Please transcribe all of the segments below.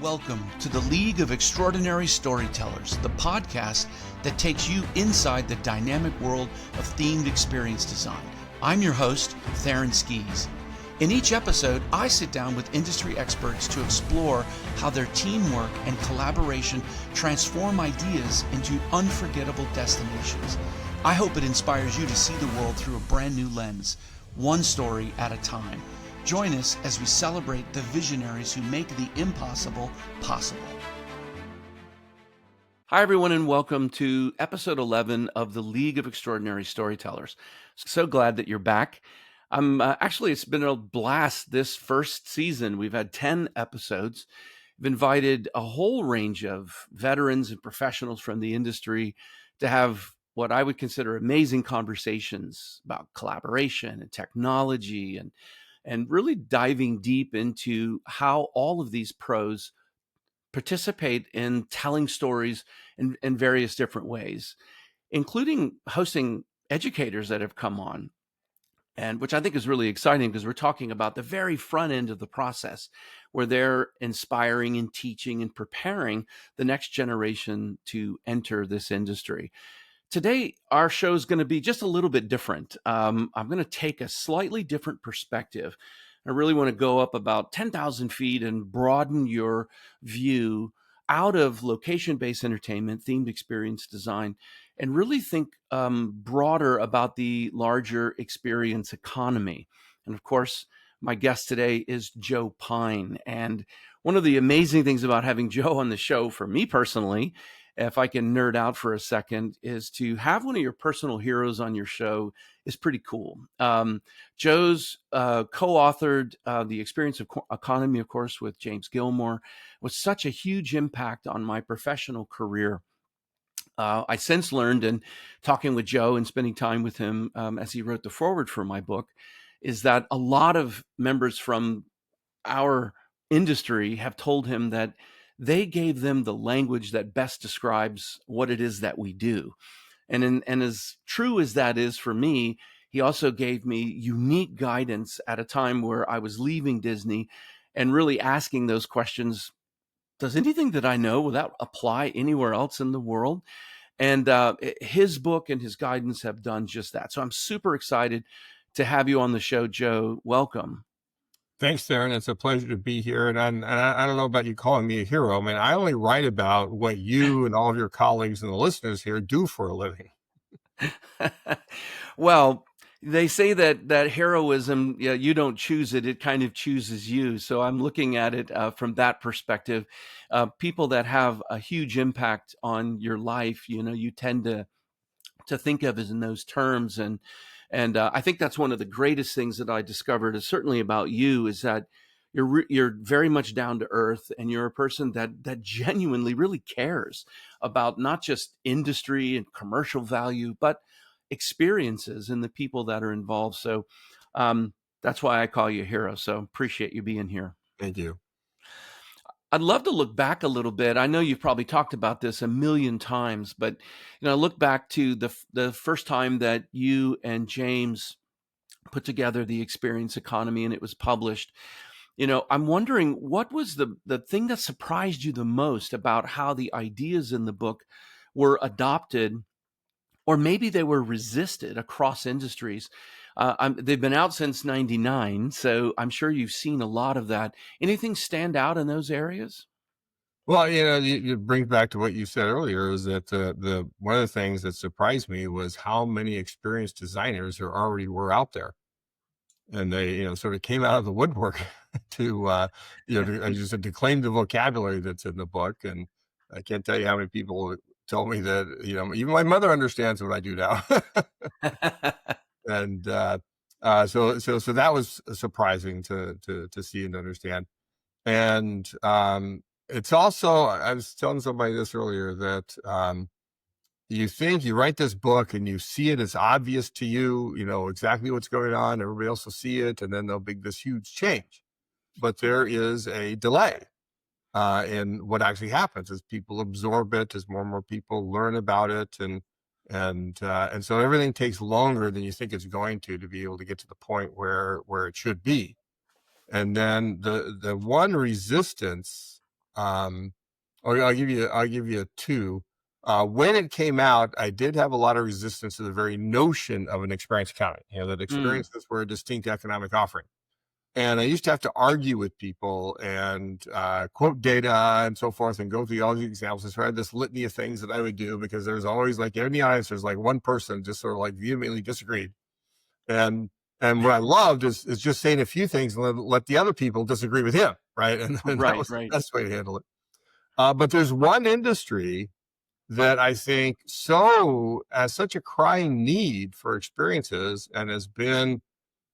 Welcome to the League of Extraordinary Storytellers, the podcast that takes you inside the dynamic world of themed experience design. I'm your host, Theron Skees. In each episode, I sit down with industry experts to explore how their teamwork and collaboration transform ideas into unforgettable destinations. I hope it inspires you to see the world through a brand new lens, one story at a time. Join us as we celebrate the visionaries who make the impossible possible. Hi, everyone, and welcome to episode 11 of the League of Extraordinary Storytellers. So glad that you're back. Actually, it's been a blast this first season. We've had 10 episodes. We've invited a whole range of veterans and professionals from the industry to have what I would consider amazing conversations about collaboration and technology and really diving deep into how all of these pros participate in telling stories in various different ways, including hosting educators that have come on, and which I think is really exciting because we're talking about the very front end of the process where they're inspiring and teaching and preparing the next generation to enter this industry. Today, our show is going to be just a little bit different. I'm going to take a slightly different perspective. I really want to go up about 10,000 feet and broaden your view out of location-based entertainment, themed experience design, and really think broader about the larger experience economy. And of course, my guest today is Joe Pine. And one of the amazing things about having Joe on the show for me personally, if I can nerd out for a second, is to have one of your personal heroes on your show is pretty cool. Joe's co-authored The Experience of Economy, of course, with James Gilmore, was such a huge impact on my professional career. I since learned in talking with Joe and spending time with him as he wrote the foreword for my book, is that a lot of members from our industry have told him that they gave them the language that best describes what it is that we do. And as true as that is for me, he also gave me unique guidance at a time where I was leaving Disney and really asking those questions. Does anything that I know, will that apply anywhere else in the world? And his book and his guidance have done just that. So I'm super excited to have you on the show, Joe. Welcome. Thanks, Theron. It's a pleasure to be here. And I don't know about you calling me a hero. I mean, I only write about what you and all of your colleagues and the listeners here do for a living. Well, they say that heroism, you don't choose it, it kind of chooses you. So I'm looking at it from that perspective. People that have a huge impact on your life, you tend to think of as in those terms. And I think that's one of the greatest things that I discovered is certainly about you is that you're very much down to earth, and you're a person that genuinely really cares about not just industry and commercial value, but experiences and the people that are involved. So that's why I call you a hero. So appreciate you being here. Thank you. I'd love to look back a little bit. I know you've probably talked about this a million times, but look back to the first time that you and James put together the Experience Economy and it was published. I'm wondering what was the thing that surprised you the most about how the ideas in the book were adopted, or maybe they were resisted across industries. They've been out since '99, so I'm sure you've seen a lot of that. Anything stand out in those areas? Well, it brings back to what you said earlier, is that the one of the things that surprised me was how many experienced designers there already were out there. And they, sort of came out of the woodwork to to claim the vocabulary that's in the book. And I can't tell you how many people told me that, even my mother understands what I do now. And so that was surprising to see and understand. And it's also, I was telling somebody this earlier, that you think you write this book and you see it as obvious to you, exactly what's going on. Everybody else will see it, and then there'll be this huge change. But there is a delay in what actually happens as people absorb it, as more and more people learn about it, and so everything takes longer than you think it's going to be able to get to the point where it should be. And then the one resistance um, or I'll give you two. When it came out, I did have a lot of resistance to the very notion of an experience economy. That Mm, experiences were a distinct economic offering. And I used to have to argue with people and quote data and so forth and go through all these examples. And so I had this litany of things that I would do because there's always, like, in the audience, there's like one person just sort of like vehemently disagreed. And what I loved is just saying a few things and let the other people disagree with him, right? And that right, was the right. best way to handle it. But there's one industry that I think has such a crying need for experiences and has been,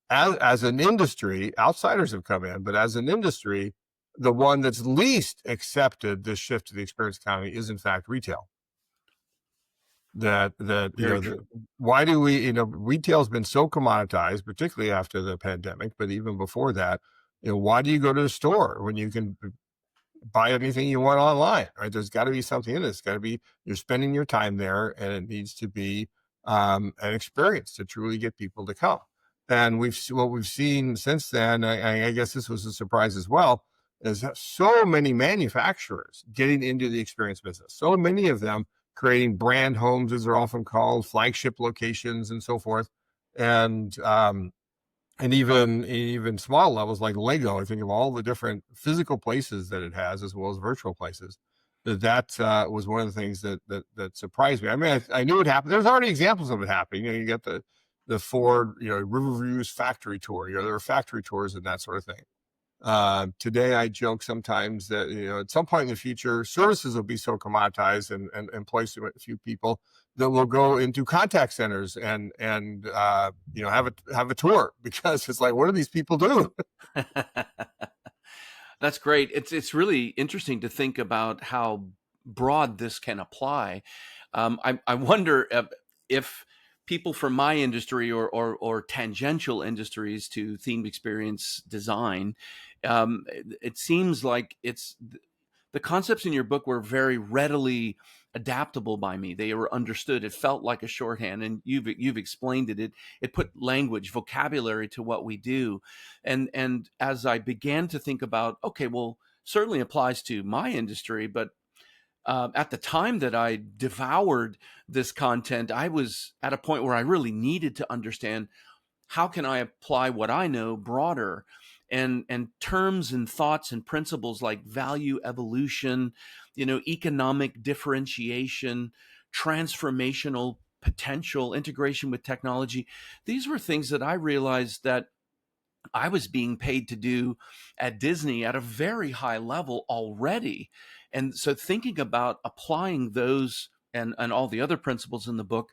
as an industry, outsiders have come in, but as an industry, the one that's least accepted this shift to the experience economy is in fact retail. Very true. Why do we, retail's been so commoditized, particularly after the pandemic, but even before that, why do you go to the store when you can buy anything you want online, right? There's got to be something in it. It's got to be, you're spending your time there, and it needs to be an experience to truly get people to come. And what we've seen since then, I guess this was a surprise as well, is so many manufacturers getting into the experience business. So many of them creating brand homes, as they're often called, flagship locations, and so forth. And even small levels like Lego, I think of all the different physical places that it has, as well as virtual places. That was one of the things that surprised me. I mean, I knew it happened. There's already examples of it happening. You get the Ford, Riverview's factory tour. There are factory tours and that sort of thing. Today, I joke sometimes that at some point in the future, services will be so commoditized and placed with a few people that will go into contact centers and have a tour, because it's like, what do these people do? That's great. It's really interesting to think about how broad this can apply. I wonder if people from my industry or tangential industries to themed experience design, it seems like the concepts in your book were very readily adaptable by me. They were understood. It felt like a shorthand, and you've explained it. It put language, vocabulary to what we do, and as I began to think about, okay, well, certainly applies to my industry, but at the time that I devoured this content, I was at a point where I really needed to understand how can I apply what I know broader, and terms and thoughts and principles like value evolution, economic differentiation, transformational potential, integration with technology. These were things that I realized that I was being paid to do at Disney at a very high level already. And so thinking about applying those and all the other principles in the book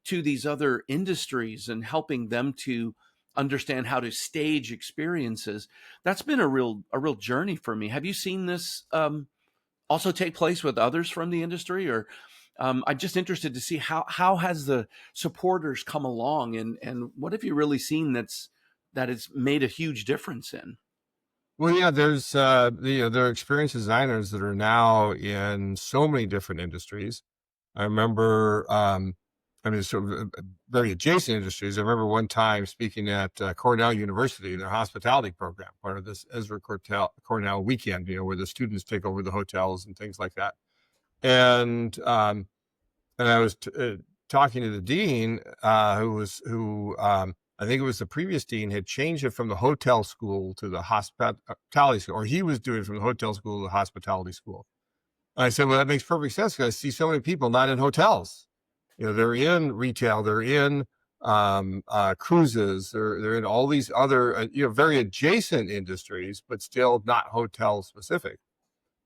to these other industries and helping them to understand how to stage experiences, that's been a real journey for me. Have you seen this also take place with others from the industry? Or I'm just interested to see how has the supporters come along, and what have you really seen that it's made a huge difference in? Well, yeah, there are experience designers that are now in so many different industries. I remember, sort of very adjacent industries. I remember one time speaking at Cornell University, their hospitality program, part of this Ezra Cornell weekend, where the students take over the hotels and things like that. And I was talking to the dean, who I think it was the previous dean, had changed it from the hotel school to the hospitality school, or he was doing it from the hotel school to the hospitality school. I said, well, that makes perfect sense, because I see so many people not in hotels. They're in retail, they're in cruises, they're in all these other, very adjacent industries, but still not hotel specific.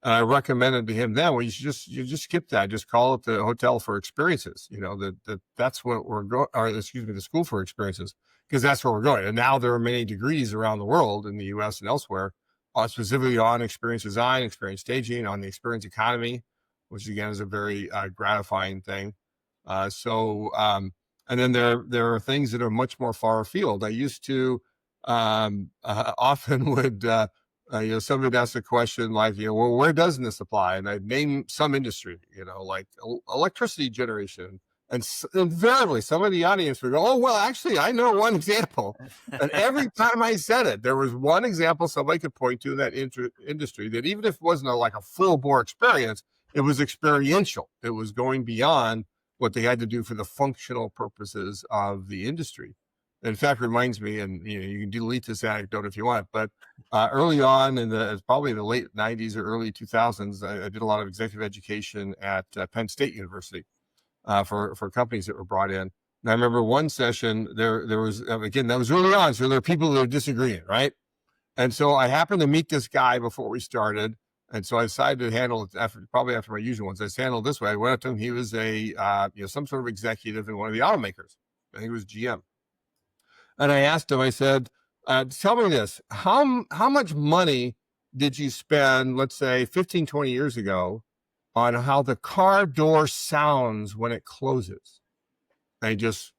And I recommended to him then, well, you just skip that. Just call it the hotel for experiences. That's what we're going, or excuse me, the school for experiences, because that's where we're going. And now there are many degrees around the world, in the U.S. and elsewhere, specifically on experience design, experience staging, on the experience economy, which again is a very gratifying thing. And then there are things that are much more far afield. I used to often would. Somebody would ask a question like, well, where doesn't this apply? And I'd name some industry, like electricity generation. And invariably, some of the audience would go, "Oh, well, actually, I know one example." And every time I said it, there was one example somebody could point to in that industry that, even if it wasn't like a full bore experience, it was experiential. It was going beyond what they had to do for the functional purposes of the industry. In fact, reminds me, and you can delete this anecdote if you want, but early on in probably the late 90s or early 2000s, I did a lot of executive education at Penn State University for companies that were brought in. And I remember one session there was, again, that was early on, so there were people that were disagreeing, right? And so I happened to meet this guy before we started, and so I decided to handle it probably after my usual ones. I handled it this way. I went up to him. He was a some sort of executive in one of the automakers. I think it was GM. And I asked him, I said, tell me this, how much money did you spend, let's say 15, 20 years ago, on how the car door sounds when it closes? And he just,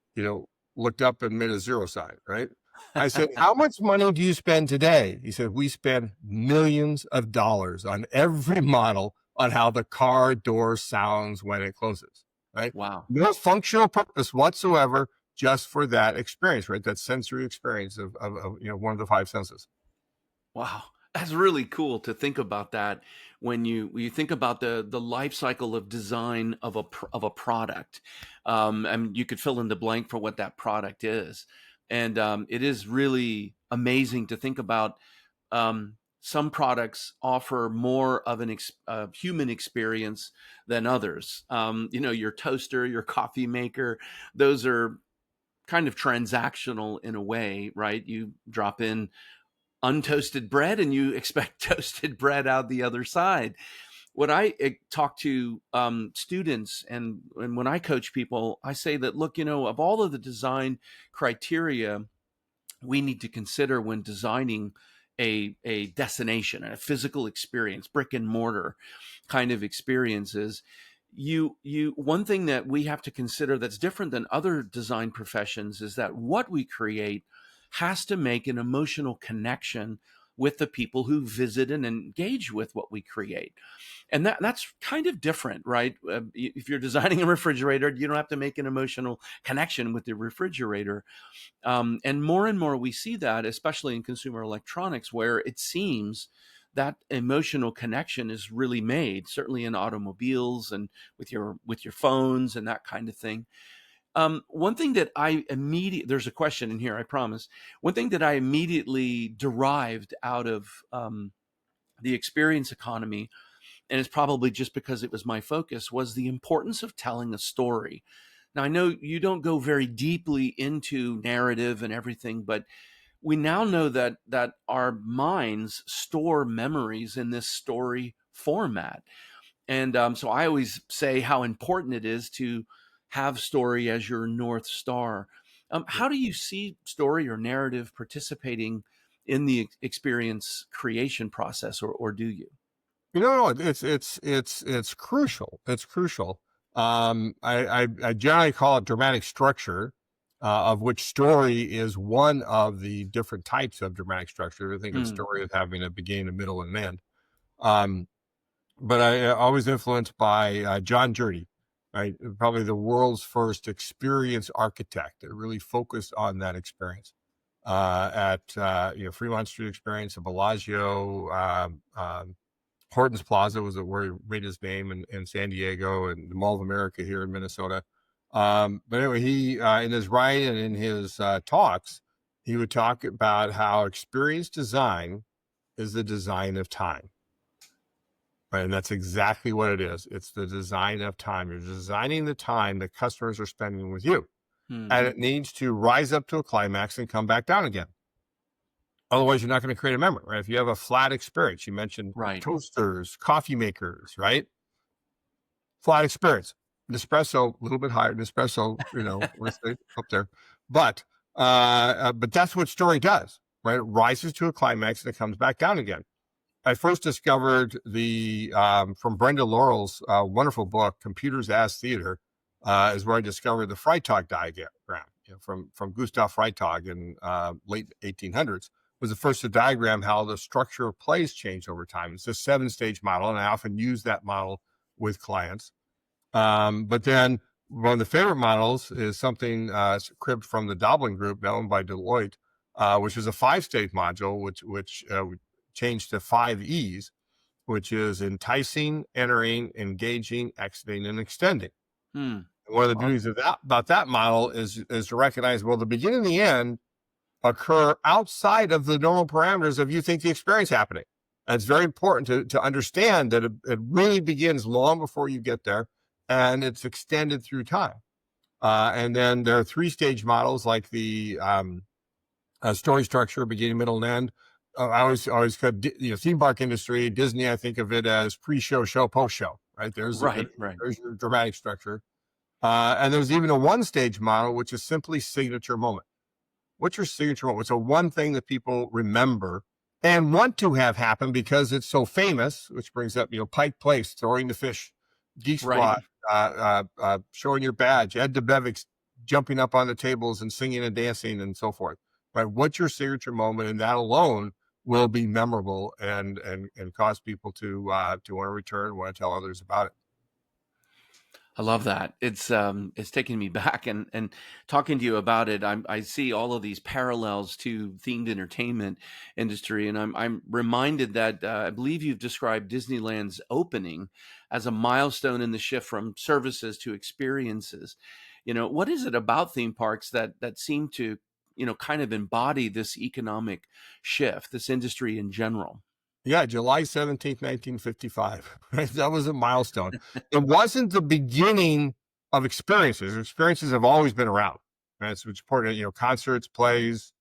looked up and made a zero sign, right? I said, how much money do you spend today? He said, we spend millions of dollars on every model on how the car door sounds when it closes, right? Wow. No functional purpose whatsoever, just for that experience, right? That sensory experience of one of the five senses. Wow. That's really cool to think about that when you think about the life cycle of design of a product. And you could fill in the blank for what that product is. And it is really amazing to think about. Some products offer more of a human experience than others. Your toaster, your coffee maker, those are kind of transactional in a way, right? You drop in untoasted bread and you expect toasted bread out the other side. When I talk to students and when I coach people, I say that, look, of all of the design criteria we need to consider when designing a destination, a physical experience, brick and mortar kind of experiences, one thing that we have to consider that's different than other design professions is that what we create has to make an emotional connection with the people who visit and engage with what we create. And that's kind of different, right? If you're designing a refrigerator, you don't have to make an emotional connection with the refrigerator. And more we see that, especially in consumer electronics, where it seems that emotional connection is really made, certainly in automobiles and with your phones and that kind of thing. One thing that there's a question in here, I promise. One thing that I immediately derived out of the experience economy, and it's probably just because it was my focus, was the importance of telling a story. Now, I know you don't go very deeply into narrative and everything, but we now know that our minds store memories in this story format. And so I always say how important it is to have story as your North Star. How do you see story or narrative participating in the experience creation process, or do you? No, it's crucial. It's crucial. I generally call it dramatic structure, of which story is one of the different types of dramatic structure. I think of story as having a beginning, a middle, and an end. But I always influenced by John Jurdy, right? Probably the world's first experience architect that really focused on that experience. At Fremont Street Experience, at Bellagio, Horton's Plaza was where he made his name in San Diego, and the Mall of America here in Minnesota. But anyway, he in his writing and in his talks, he would talk about how experience design is the design of time. Right, and that's exactly what it is. It's the design of time. You're designing the time that customers are spending with you. And it needs to rise up to a climax and come back down again. Otherwise, you're not going to create a memory, right? If you have a flat experience, you mentioned toasters, coffee makers, right? Flat experience. Nespresso, a little bit higher. Nespresso, let's say up there. But that's what story does, right? It rises to a climax and it comes back down again. I first discovered from Brenda Laurel's wonderful book, Computers as Theater, is where I discovered the Freytag diagram from Gustav Freytag in late 1800s. Was the first to diagram how the structure of plays changed over time. It's a 7-stage model, and I often use that model with clients. But then one of the favorite models is something cribbed from the Doblin Group, now owned by Deloitte, which is a 5-stage module, which changed to 5 E's, which is enticing, entering, engaging, exiting, and extending. Hmm. And one of the Awesome. beauties of about that model is to recognize, well, the beginning and the end occur outside of the normal parameters of you think the experience happening. And it's very important to understand that it really begins long before you get there, and it's extended through time. And then there are 3-stage models like the story structure, beginning, middle, and end. I always could, theme park industry, Disney. I think of it as pre-show, show, post-show. Right Right, right. there's your dramatic structure. And there's even a 1-stage model, which is simply signature moment. What's your signature moment? What's a one thing that people remember and want to have happen because it's so famous, which brings up, Pike Place, throwing the fish, Geek Right. Squad, showing your badge, Ed DeBevick's jumping up on the tables and singing and dancing and so forth. Right? What's your signature moment? And that alone will be memorable and cause people to want to return, want to tell others about it. I love that. It's taking me back and talking to you about it. I see all of these parallels to themed entertainment industry, and I'm reminded that I believe you've described Disneyland's opening as a milestone in the shift from services to experiences. What is it about theme parks that seem to kind of embody this economic shift, this industry in general? Yeah, July 17th, 1955. Right? That was a milestone. It wasn't the beginning of experiences. Experiences have always been around. Right? It's important, concerts, plays,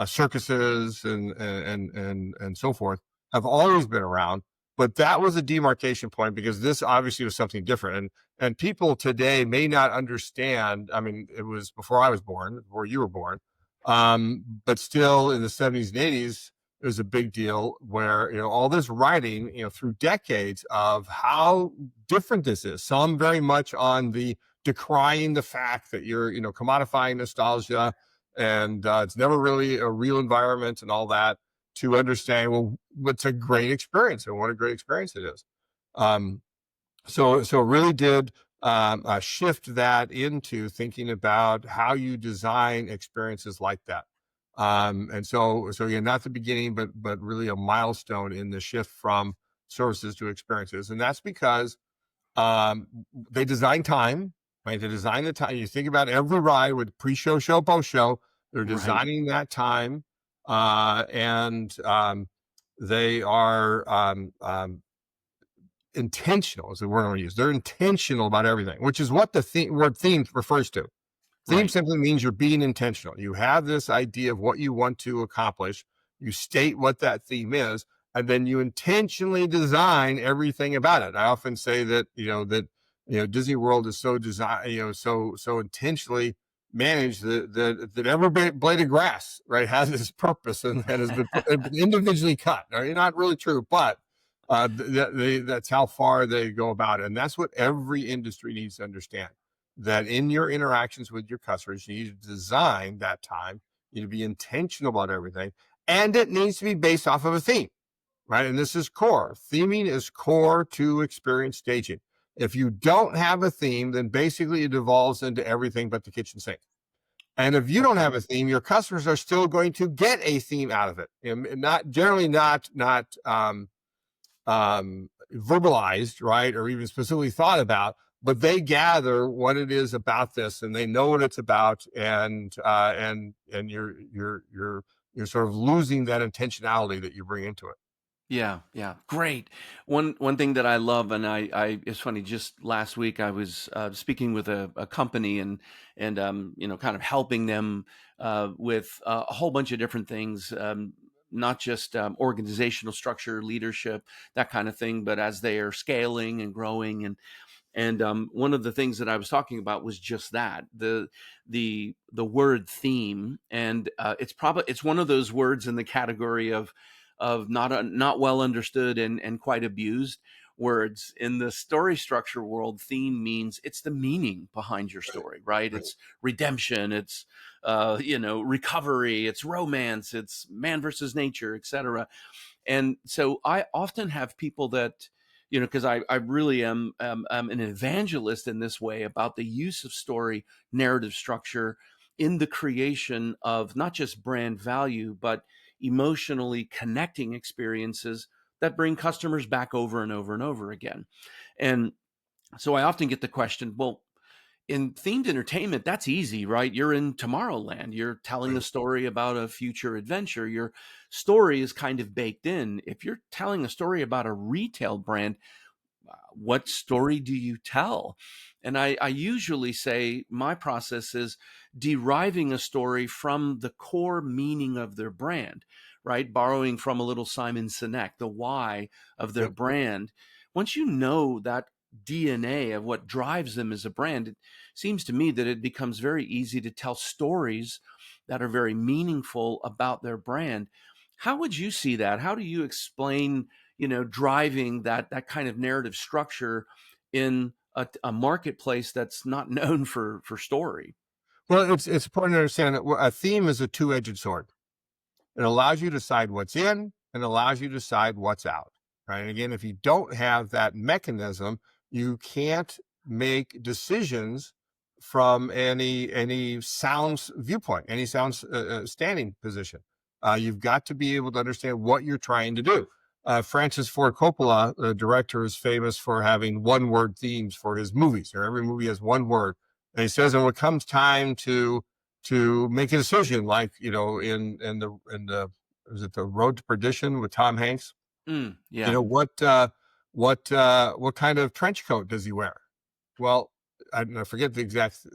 circuses, and so forth have always been around. But that was a demarcation point because this obviously was something different. And people today may not understand. I mean, it was before I was born, before you were born. But still in the 70s and 80s, it was a big deal where, all this writing, through decades of how different this is. Some very much on the decrying the fact that you're, commodifying nostalgia and it's never really a real environment and all that, to understand, well, what's a great experience and what a great experience it is. Um, so it really did shift that into thinking about how you design experiences like that. And so again, not the beginning, but really a milestone in the shift from services to experiences. And that's because they design time, right? They design the time. You think about every ride with pre-show, show, post-show. They're Right. designing that time, and they are intentional. Is the word I want to use. They're intentional about everything, which is what the word theme refers to. Theme Right. simply means you're being intentional. You have this idea of what you want to accomplish. You state what that theme is, and then you intentionally design everything about it. I often say that Disney World is so designed, so intentionally managed that every blade of grass, right, has its purpose and has been individually cut. Not really true, but that's how far they go about it, and that's what every industry needs to understand, that in your interactions with your customers, you need to design that time. You need to be intentional about everything. And it needs to be based off of a theme, right? And this is core. Theming is core to experience staging. If you don't have a theme, then basically it devolves into everything but the kitchen sink. And if you don't Okay. have a theme, your customers are still going to get a theme out of it. And not generally not verbalized, right, or even specifically thought about, but they gather what it is about this, and they know what it's about, and you're sort of losing that intentionality that you bring into it. Yeah, yeah, great. One thing that I love, and I it's funny. Just last week, I was speaking with a company and kind of helping them with a whole bunch of different things, not just organizational structure, leadership, that kind of thing, but as they are scaling and growing, and one of the things that I was talking about was just that the word theme, and it's one of those words in the category of not well understood and quite abused words in the story structure world. Theme means it's the meaning behind your Right. story, right? Right. It's redemption, it's recovery, it's romance, it's man versus nature, etc. And so I often have people that because I really am an evangelist in this way about the use of story narrative structure in the creation of not just brand value, but emotionally connecting experiences that bring customers back over and over and over again. And so I often get the question, well, in themed entertainment, that's easy, right? You're in Tomorrowland. You're telling a Right. story about a future adventure. Your story is kind of baked in. If you're telling a story about a retail brand, what story do you tell? And I usually say my process is deriving a story from the core meaning of their brand, right? Borrowing from a little Simon Sinek, the why of their Yep. brand. Once you know that DNA of what drives them as a brand, it seems to me that it becomes very easy to tell stories that are very meaningful about their brand. How would you see that? How do you explain, driving that kind of narrative structure in a marketplace that's not known for story? Well, it's important to understand that a theme is a two-edged sword. It allows you to decide what's in and allows you to decide what's out. Right. And again, if you don't have that mechanism, you can't make decisions from any sound viewpoint, any sound standing position. You've got to be able to understand what you're trying to do. Francis Ford Coppola, the director, is famous for having one word themes for his movies, or every movie has one word. And he says, and when it comes time to make a decision, like in the was it the Road to Perdition with Tom Hanks? You Yeah. know what kind of trench coat does he wear? Well, I forget the exact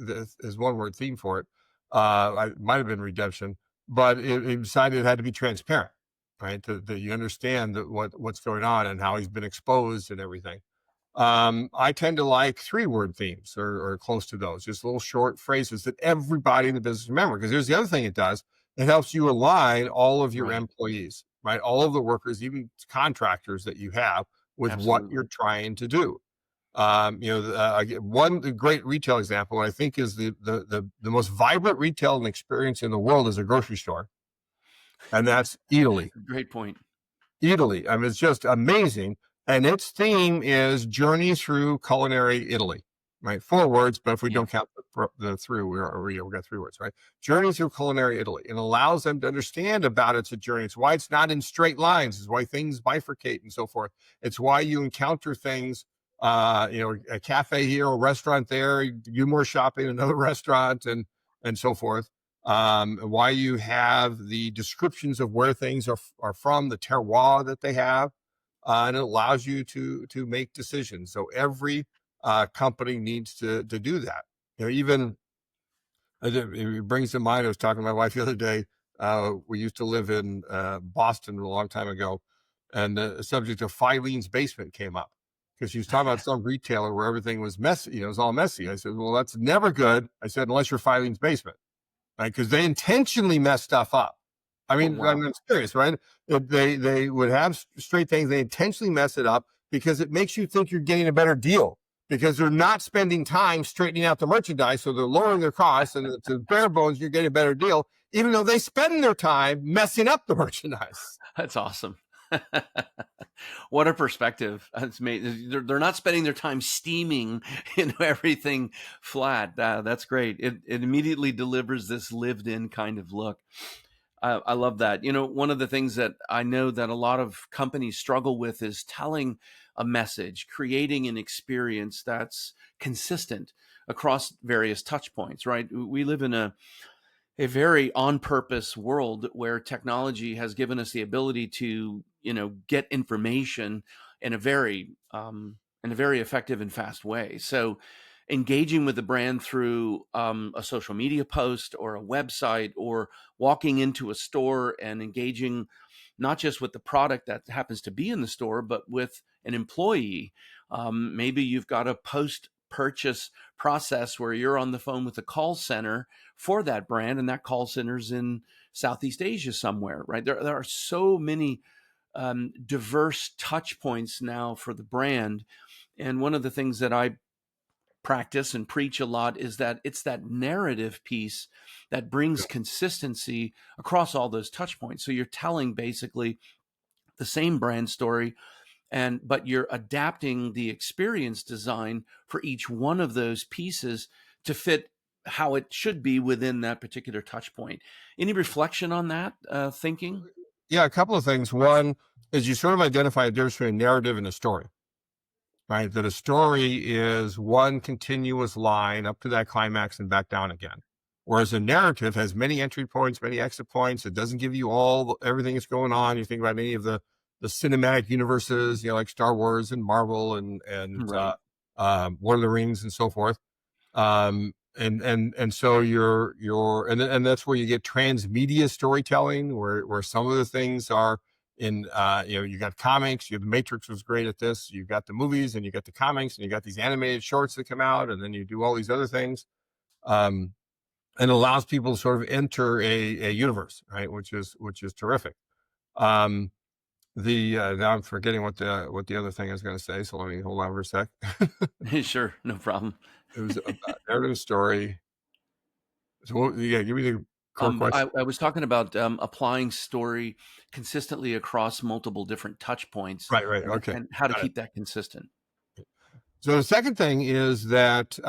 his one word theme for it. It might have been redemption, but it decided it had to be transparent, right? That you understand what's going on and how he's been exposed and everything. I tend to like three-word themes or close to those, just little short phrases that everybody in the business remember. Because here's the other thing it does: it helps you align all of your Right. employees, right? All of the workers, even contractors that you have, with what you're Absolutely. trying to do. One great retail example, I think, is the most vibrant retail and experience in the world is a grocery store, and that's Italy. Great point. Italy. I mean, it's just amazing. And its theme is Journey Through Culinary Italy, right? Four words, but if we Yeah. don't count the through, we got three words, right? Journey Through Culinary Italy. It allows them to understand about it's a journey. It's why it's not in straight lines. It's why things bifurcate and so forth. It's why you encounter things, a cafe here, a restaurant there, you do more shopping, another restaurant, and so forth. Why you have the descriptions of where things are from, the terroir that they have, and it allows you to make decisions. So every company needs to do that. Even it brings to mind. I was talking to my wife the other day. We used to live in Boston a long time ago, and the subject of Filene's Basement came up because she was talking about some retailer where everything was messy. It was all messy. I said, "Well, that's never good." I said, "Unless you're Filene's Basement." Right? Because they intentionally mess stuff up. I Oh, mean, wow. I'm serious, right? They would have straight things. They intentionally mess it up because it makes you think you're getting a better deal because they're not spending time straightening out the merchandise, so they're lowering their costs, and to bare bones, you're getting a better deal, even though they spend their time messing up the merchandise. That's awesome. What a perspective. It's made, they're not spending their time steaming, everything flat. That's great. It immediately delivers this lived in kind of look. I love that. One of the things that I know that a lot of companies struggle with is telling a message, creating an experience that's consistent across various touch points, right? We live in a very on purpose world where technology has given us the ability to get information in a very effective and fast way. So engaging with the brand through a social media post or a website, or walking into a store and engaging not just with the product that happens to be in the store, but with an employee. Maybe you've got a post purchase process where you're on the phone with a call center for that brand, and that call center's in Southeast Asia somewhere, right? There are so many diverse touch points now for the brand. And one of the things that I practice and preach a lot is that it's that narrative piece that brings consistency across all those touch points. So you're telling basically the same brand story but you're adapting the experience design for each one of those pieces to fit how it should be within that particular touch point. Any reflection on that thinking? Yeah, a couple of things. One is you sort of identify a difference between a narrative and a story, right? That a story is one continuous line up to that climax and back down again. Whereas a narrative has many entry points, many exit points. It doesn't give you everything that's going on. You think about any of the cinematic universes, like Star Wars and Marvel and Right. Lord of the Rings and so forth. And so and that's where you get transmedia storytelling, where some of the things are in you got comics. The Matrix was great at this. You've got the movies and you got the comics and you got these animated shorts that come out, and then you do all these other things. And allows people to sort of enter a universe, right? Which is terrific. Now I'm forgetting what the other thing I was going to say. So let me hold on for a sec. Sure, no problem. It was a narrative story. So give me the core question. I was talking about applying story consistently across multiple different touch points, Right. Okay. and how to Got it. keep that consistent. So the second thing is that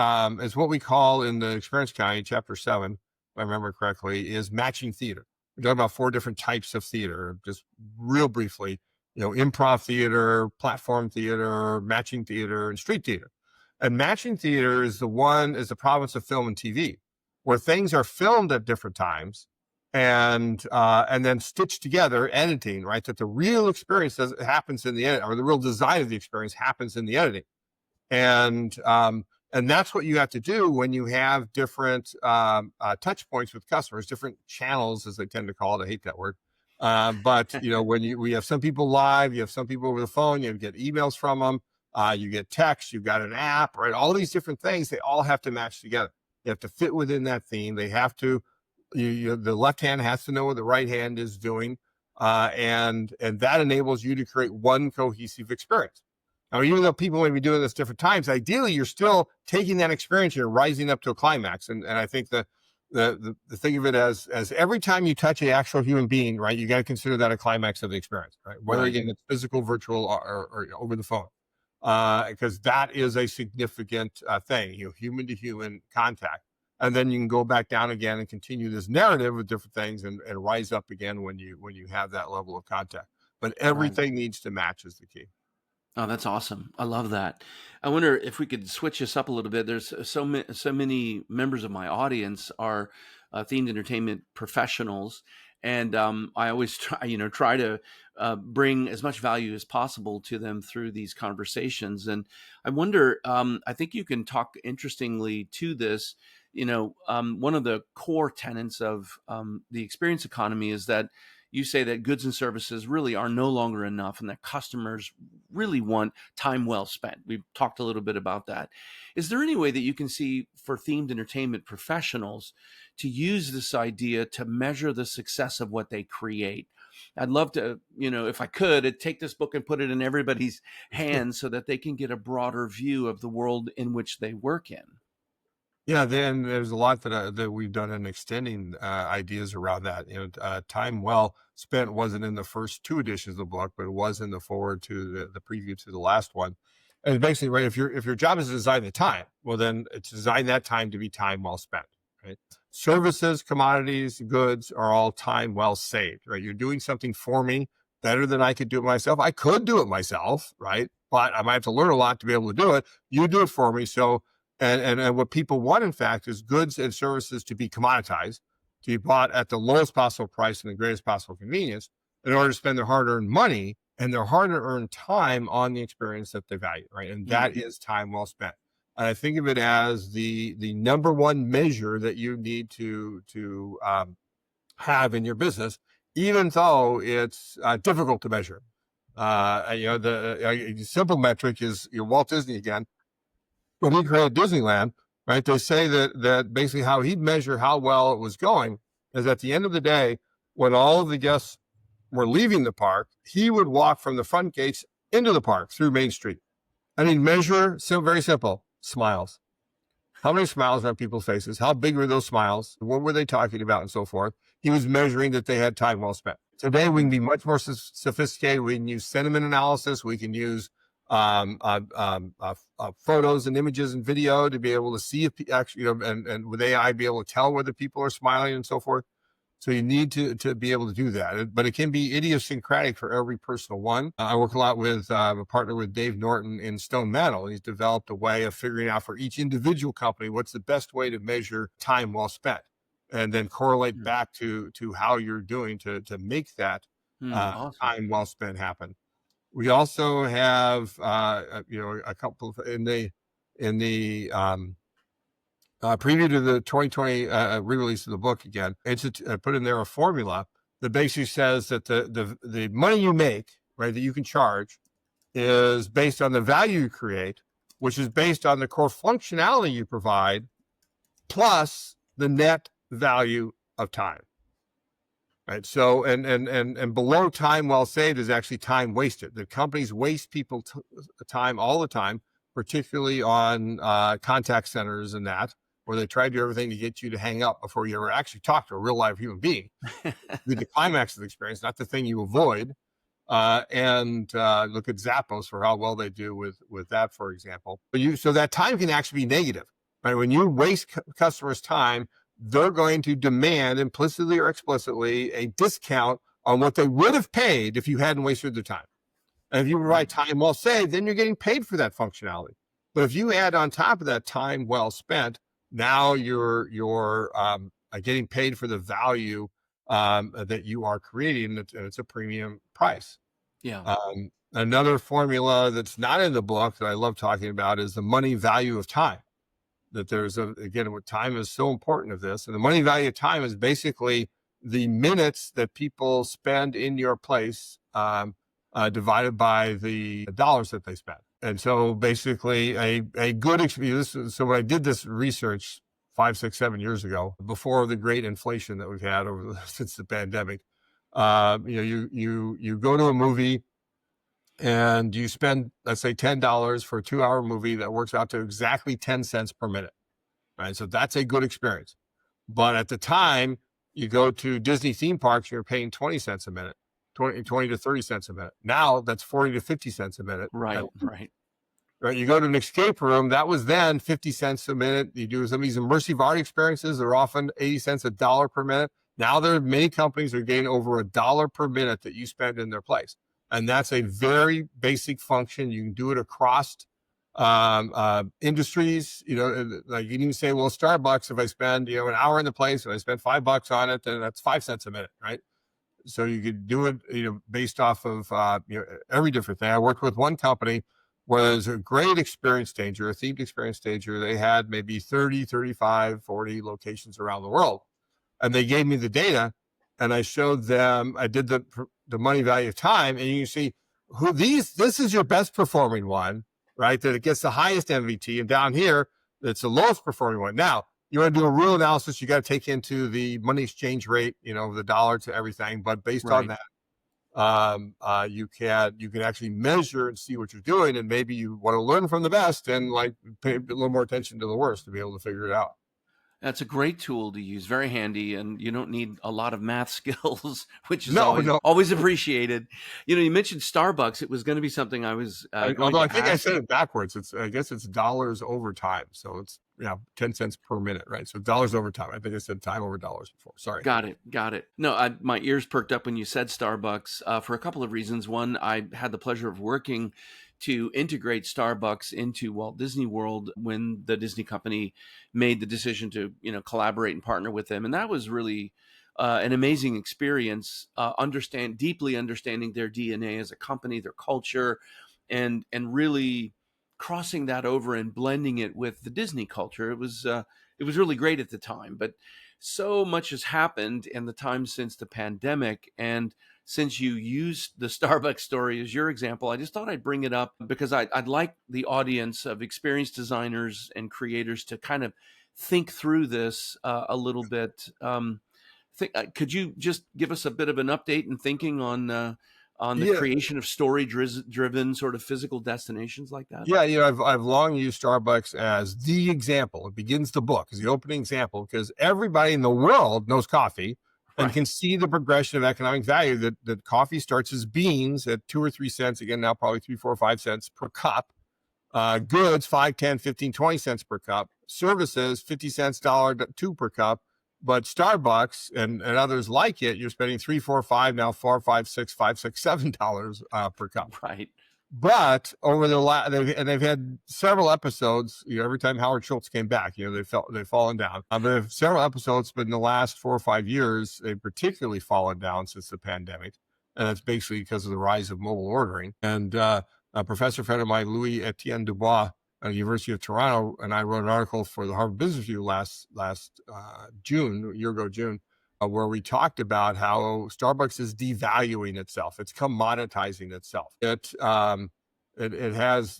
is what we call in the Experience County, Chapter 7, if I remember correctly, is matching theater. We're talking about 4 different types of theater, just real briefly. Improv theater, platform theater, matching theater, and street theater. And matching theater is the province of film and TV, where things are filmed at different times and then stitched together, editing, right? That the real experience happens in the edit, or the real design of the experience happens in the editing. And that's what you have to do when you have different touch points with customers, different channels, as they tend to call it. I hate that word. But when we have some people live, you have some people over the phone, you get emails from them, you get text, you've got an app, right? All these different things, they all have to match together. You have to fit within that theme. They have to. The left hand has to know what the right hand is doing, and that enables you to create one cohesive experience. Now, even though people may be doing this different times, ideally you're still taking that experience, you're rising up to a climax. And I think the thing of it as every time you touch an actual human being, right, you got to consider that a climax of the experience, right? Whether Right. again it's physical, virtual, or over the phone, because that is a significant thing, human to human contact. And then you can go back down again and continue this narrative with different things and rise up again when you have that level of contact. But everything needs to match is the key. Oh, that's awesome. I love that. I wonder if we could switch this up a little bit. There's so many members of my audience are themed entertainment professionals, and I always try to bring as much value as possible to them through these conversations. And I wonder, I think you can talk interestingly to this. One of the core tenets of the experience economy is that you say that goods and services really are no longer enough and that customers really want time well spent. We've talked a little bit about that. Is there any way that you can see for themed entertainment professionals to use this idea to measure the success of what they create? I'd love to, if I could, take this book and put it in everybody's hands so that they can get a broader view of the world in which they work in. Yeah, then there's a lot that we've done in extending ideas around that. Time well spent wasn't in the first 2 editions of the book, but it was in the forward to the preview to the last one. And basically, right, if your job is to design the time, well, then it's design that time to be time well spent, right? Services, commodities, goods are all time well saved, right? You're doing something for me better than I could do it myself. I could do it myself, right? But I might have to learn a lot to be able to do it. You do it for me, so. And what people want, in fact, is goods and services to be commoditized, to be bought at the lowest possible price and the greatest possible convenience in order to spend their hard-earned money and their hard-earned time on the experience that they value, right? And that is time well spent. And I think of it as the number one measure that you need to have in your business, even though it's difficult to measure. The simple metric is Walt Disney again. When he created Disneyland, right, they say that basically how he'd measure how well it was going is at the end of the day, when all of the guests were leaving the park, he would walk from the front gates into the park through Main Street. And he'd measure, very simple, smiles. How many smiles are on people's faces? How big were those smiles? What were they talking about and so forth? He was measuring that they had time well spent. Today, we can be much more sophisticated. We can use sentiment analysis. We can use photos and images and video to be able to see if actually, and with AI, be able to tell whether people are smiling and so forth. So you need to be able to do that, but it can be idiosyncratic for every personal one. I work a lot with a partner with Dave Norton in Stone Metal. He's developed a way of figuring out for each individual company what's the best way to measure time well spent, and then correlate back to how you're doing to make that Awesome. time well spent happen. We also have a couple of, in the preview to the 2020 re-release of the book. Again, it's put in there a formula that basically says that the money you make, right, that you can charge, is based on the value you create, which is based on the core functionality you provide, plus the net value of time. Right. So, and below time well saved is actually time wasted. The companies waste people time all the time, particularly on contact centers and that, where they try to do everything to get you to hang up before you ever actually talk to a real live human being. The climax of the experience, not the thing you avoid. And look at Zappos for how well they do with that, for example. So that time can actually be negative, right? When you waste customers' time, they're going to demand implicitly or explicitly a discount on what they would have paid if you hadn't wasted their time. And if you provide time well saved, then you're getting paid for that functionality. But if you add on top of that time well spent, now you're getting paid for the value that you are creating, and it's a premium price. Yeah. Another formula that's not in the book that I love talking about is the money value of time. That there's again, what time is so important of this, and the money value of time is basically the minutes that people spend in your place divided by the dollars that they spend. And so basically a good experience. So when I did this research 5, 6, 7 years ago, before the great inflation that we've had since the pandemic, you go to a movie and you spend, let's say, $10 for a 2-hour movie that works out to exactly 10 cents per minute, right? So that's a good experience. But at the time, you go to Disney theme parks, you're paying 20 cents a minute, 20 to 30 cents a minute. Now that's 40 to 50 cents a minute. Right. Right. You go to an escape room, that was then 50 cents a minute. You do some of these immersive art experiences, they're often 80 cents, $1 per minute. Now there are many companies that are getting over $1 per minute that you spend in their place. And that's a very basic function. You can do it across industries. Like you can even say, well, Starbucks, if I spend an hour in the place and I spend $5 on it, then that's 5 cents a minute, right? So you could do it, based off of every different thing. I worked with one company where there's a great experience stager, a themed experience stager. They had maybe 30, 35, 40 locations around the world, and they gave me the data. And I showed them, I did the money value of time, and you can see this is your best performing one, right? That it gets the highest MVT, and down here, it's the lowest performing one. Now, you want to do a real analysis, you got to take into the money exchange rate, the dollar to everything. But based on that, you can actually measure and see what you're doing, and maybe you want to learn from the best and pay a little more attention to the worst to be able to figure it out. That's a great tool to use, very handy, and you don't need a lot of math skills, which is always appreciated. You mentioned Starbucks. It was going to be something I was although I think I said it backwards. I guess it's dollars over time, so it's 10 cents per minute, right? So dollars over time. I think I said time over dollars before. Sorry. Got it. No, my ears perked up when you said Starbucks for a couple of reasons. One, I had the pleasure of working to integrate Starbucks into Walt Disney World when the Disney company made the decision to, collaborate and partner with them. And that was really an amazing experience, deeply understanding their DNA as a company, their culture, and really crossing that over and blending it with the Disney culture. It was really great at the time, but so much has happened in the time since the pandemic. And since you used the Starbucks story as your example, I just thought I'd bring it up because I'd like the audience of experienced designers and creators to kind of think through this a little bit. Could you just give us a bit of an update and thinking on the creation of story-driven sort of physical destinations like that? Yeah, I've long used Starbucks as the example. It begins the book as the opening example because everybody in the world knows coffee, and Right. can see the progression of economic value that coffee starts as beans at 2 or 3 cents, again, now probably 3, 4, 5 cents per cup. Goods, 5, 10, 15, 20 cents per cup. Services, 50 cents, dollar, two per cup. But Starbucks and others like it, you're spending 3, 4, 5, now 4, 5, 6, 5, 6, $7 per cup. Right. But over the they've had several episodes. Every time Howard Schultz came back, they've fallen down. But they have several episodes, but in the last 4 or 5 years, they've particularly fallen down since the pandemic, and that's basically because of the rise of mobile ordering. And a professor friend of mine, Louis Etienne Dubois, at the University of Toronto, and I wrote an article for the Harvard Business Review last June, a year ago June, where we talked about how Starbucks is devaluing itself. It's commoditizing itself. It has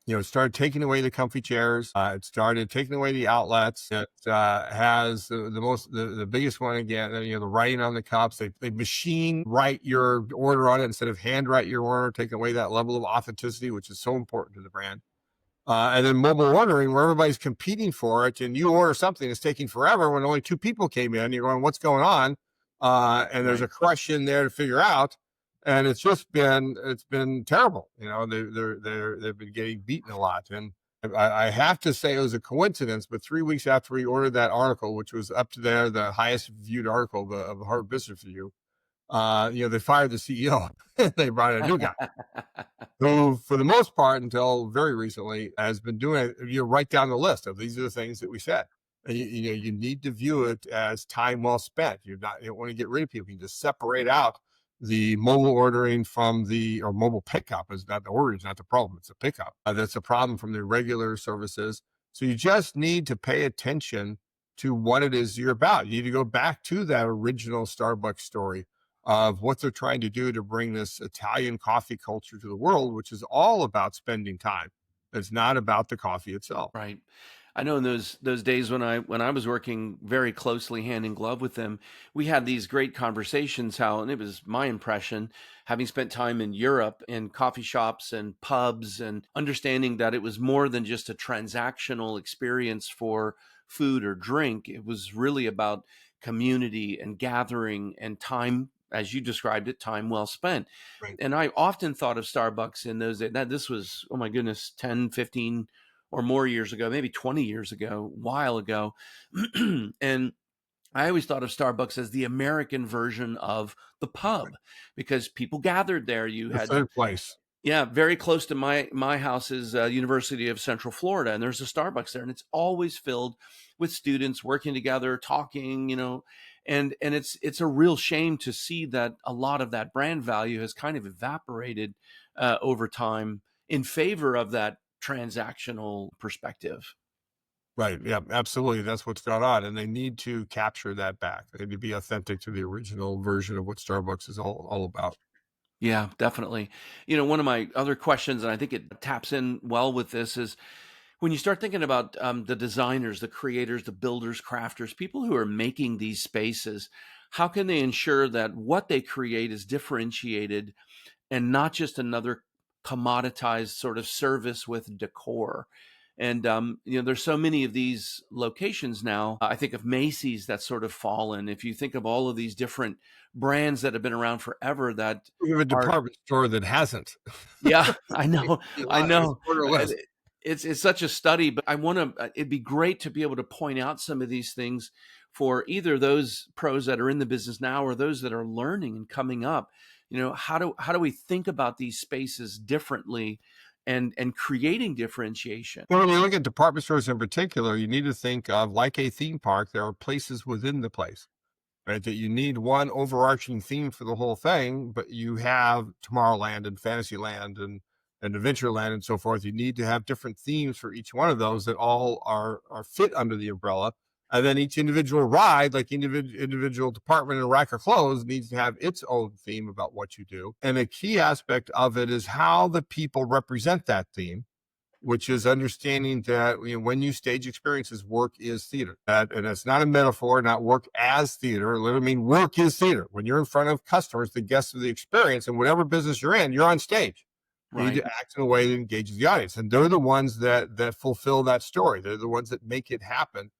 it started taking away the comfy chairs. It started taking away the outlets. It has the biggest one again. The writing on the cups. They machine write your order on it instead of hand write your order, taking away that level of authenticity, which is so important to the brand. And then mobile ordering, where everybody's competing for it, and you order something, it's taking forever when only 2 people came in. You're going, what's going on? And there's Right. a question there to figure out. And it's been terrible. They've been getting beaten a lot. And I have to say it was a coincidence, but 3 weeks after we ordered that article, which was up to the highest viewed article of the Harvard Business Review, they fired the CEO. They brought in a new guy who, for the most part, until very recently, has been doing it. You write down the list of these are the things that we said. And you need to view it as time well spent. You don't want to get rid of people. You just separate out the mobile ordering from or mobile pickup. Is not the ordering is not the problem. It's the pickup that's the problem from the regular services. So you just need to pay attention to what it is you're about. You need to go back to that original Starbucks story of what they're trying to do to bring this Italian coffee culture to the world, which is all about spending time. It's not about the coffee itself. Right. I know in those days when I was working very closely hand in glove with them, we had these great conversations. And it was my impression, having spent time in Europe in coffee shops and pubs, and understanding that it was more than just a transactional experience for food or drink. It was really about community and gathering and time, as you described it, time well spent. Right. And I often thought of Starbucks in those days. This was, oh my goodness, 10, 15 or more years ago, maybe 20 years ago, a while ago. And I always thought of Starbucks as the American version of the pub, because people gathered there. You The had, third place. yeah, very close to my house is University of Central Florida, and there's a Starbucks there, and it's always filled with students working together, talking, and it's a real shame to see that a lot of that brand value has kind of evaporated over time in favor of that transactional perspective. Right. Yeah, absolutely. That's what's gone on. And they need to capture that back. They need to be authentic to the original version of what Starbucks is all about. Yeah, definitely. One of my other questions, and I think it taps in well with this, is when you start thinking about the designers, the creators, the builders, crafters, people who are making these spaces, how can they ensure that what they create is differentiated and not just another commoditized sort of service with decor? And there's so many of these locations now. I think of Macy's that's sort of fallen. If you think of all of these different brands that have been around forever that We have a are, department store that hasn't. yeah, I know, I know. Order Uh, list. It's such a study, but I want to. It'd be great to be able to point out some of these things for either those pros that are in the business now or those that are learning and coming up. How do we think about these spaces differently, and creating differentiation? Well, when you look at department stores in particular, you need to think of, like a theme park, there are places within the place, right? That you need one overarching theme for the whole thing, but you have Tomorrowland and Fantasyland and Adventureland and so forth. You need to have different themes for each one of those that all are fit under the umbrella. And then each individual ride, like individual department and rack of clothes, needs to have its own theme about what you do. And a key aspect of it is how the people represent that theme, which is understanding that when you stage experiences, work is theater. And it's not a metaphor, not work as theater. It literally means work is theater. When you're in front of customers, the guests of the experience, and whatever business you're in, you're on stage. You need Right. to act in a way that engages the audience. And they're the ones that fulfill that story. They're the ones that make it happen.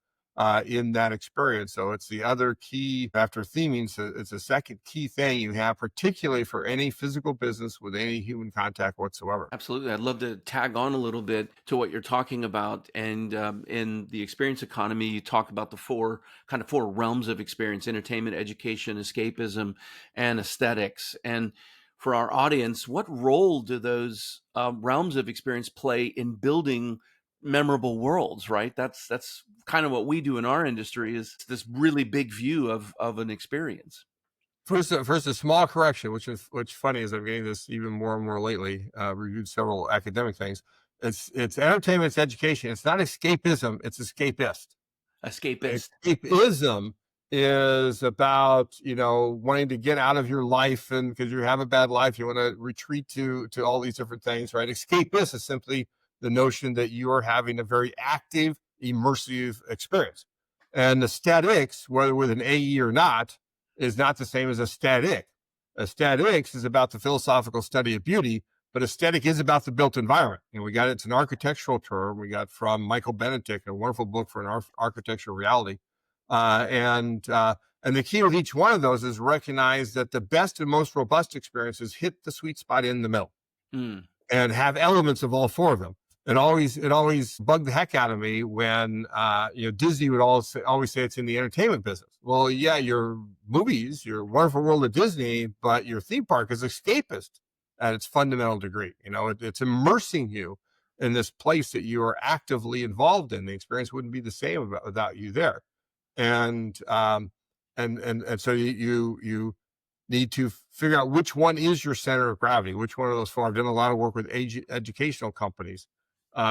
in that experience. So it's the other key after theming. So it's a second key thing you have, particularly for any physical business with any human contact whatsoever. Absolutely. I'd love to tag on a little bit to what you're talking about. And in the experience economy, you talk about the four realms of experience: entertainment, education, escapism, and aesthetics. And for our audience, what role do those realms of experience play in building memorable worlds, right? That's kind of what we do in our industry, is this really big view of an experience. First, a small correction, which funny is I'm getting this even more and more lately. Reviewed several academic things. It's entertainment, it's education. It's not escapism. It's escapist. Escapist. Escapism is about wanting to get out of your life, and because you have a bad life, you want to retreat to all these different things, right? Escapist is simply the notion that you are having a very active, immersive experience. And aesthetics, whether with an AE or not, is not the same as aesthetic. Aesthetics is about the philosophical study of beauty, but aesthetic is about the built environment. And it's an architectural term we got from Michael Benedict, a wonderful book for an architectural reality. And the key with each one of those is recognize that the best and most robust experiences hit the sweet spot in the middle Mm, and have elements of all four of them. It always bugged the heck out of me when Disney would always say it's in the entertainment business. Well, yeah, your movies, your Wonderful World of Disney, but your theme park is escapist at its fundamental degree. It's immersing you in this place that you are actively involved in. The experience wouldn't be the same without you there. And so you need to figure out which one is your center of gravity, which one of those four. I've done a lot of work with educational companies,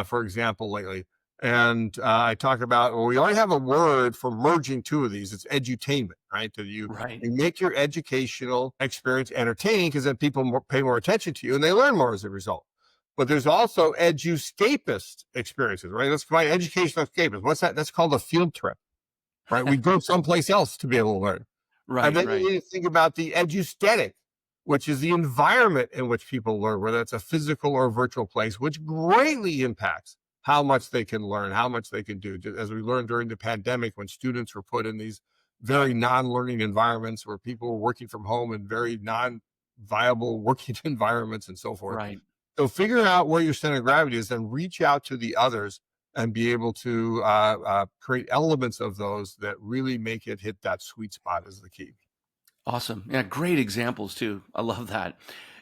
for example, lately. And I talk about, well, we only have a word for merging two of these. It's edutainment, right? That you right. make your educational experience entertaining, because then people pay more attention to you and they learn more as a result. But there's also eduscapist experiences, right? Let's combine educational escapist. What's that? That's called a field trip, right? We go someplace else to be able to learn. And Right, then right. you need to think about the edusthetic, which is the environment in which people learn, whether it's a physical or virtual place, which greatly impacts how much they can learn, how much they can do. As we learned during the pandemic, when students were put in these very non-learning environments where people were working from home in very non-viable working environments and so forth. Right. So figure out where your center of gravity is, then reach out to the others and be able to create elements of those that really make it hit that sweet spot is the key. Awesome. Yeah, great examples too. I love that.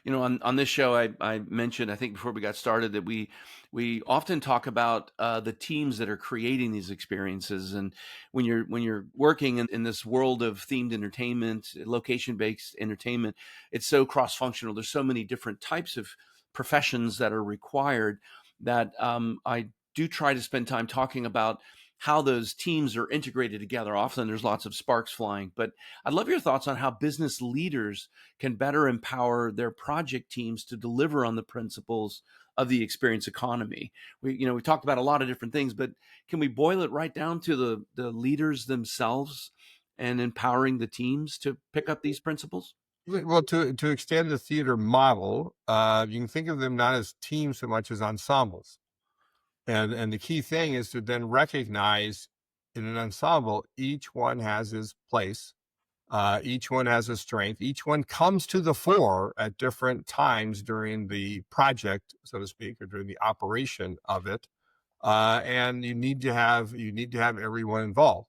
On this show, I mentioned, I think before we got started, that we often talk about the teams that are creating these experiences. And when you're working in this world of themed entertainment, location-based entertainment, it's so cross-functional. There's so many different types of professions that are required that I do try to spend time talking about how those teams are integrated together. Often there's lots of sparks flying, but I'd love your thoughts on how business leaders can better empower their project teams to deliver on the principles of the experience economy. We talked about a lot of different things, but can we boil it right down to the leaders themselves and empowering the teams to pick up these principles? Well, to extend the theater model, you can think of them not as teams so much as ensembles. And the key thing is to then recognize in an ensemble, each one has his place. Each one has a strength. Each one comes to the fore at different times during the project, so to speak, or during the operation of it. And you need to have everyone involved.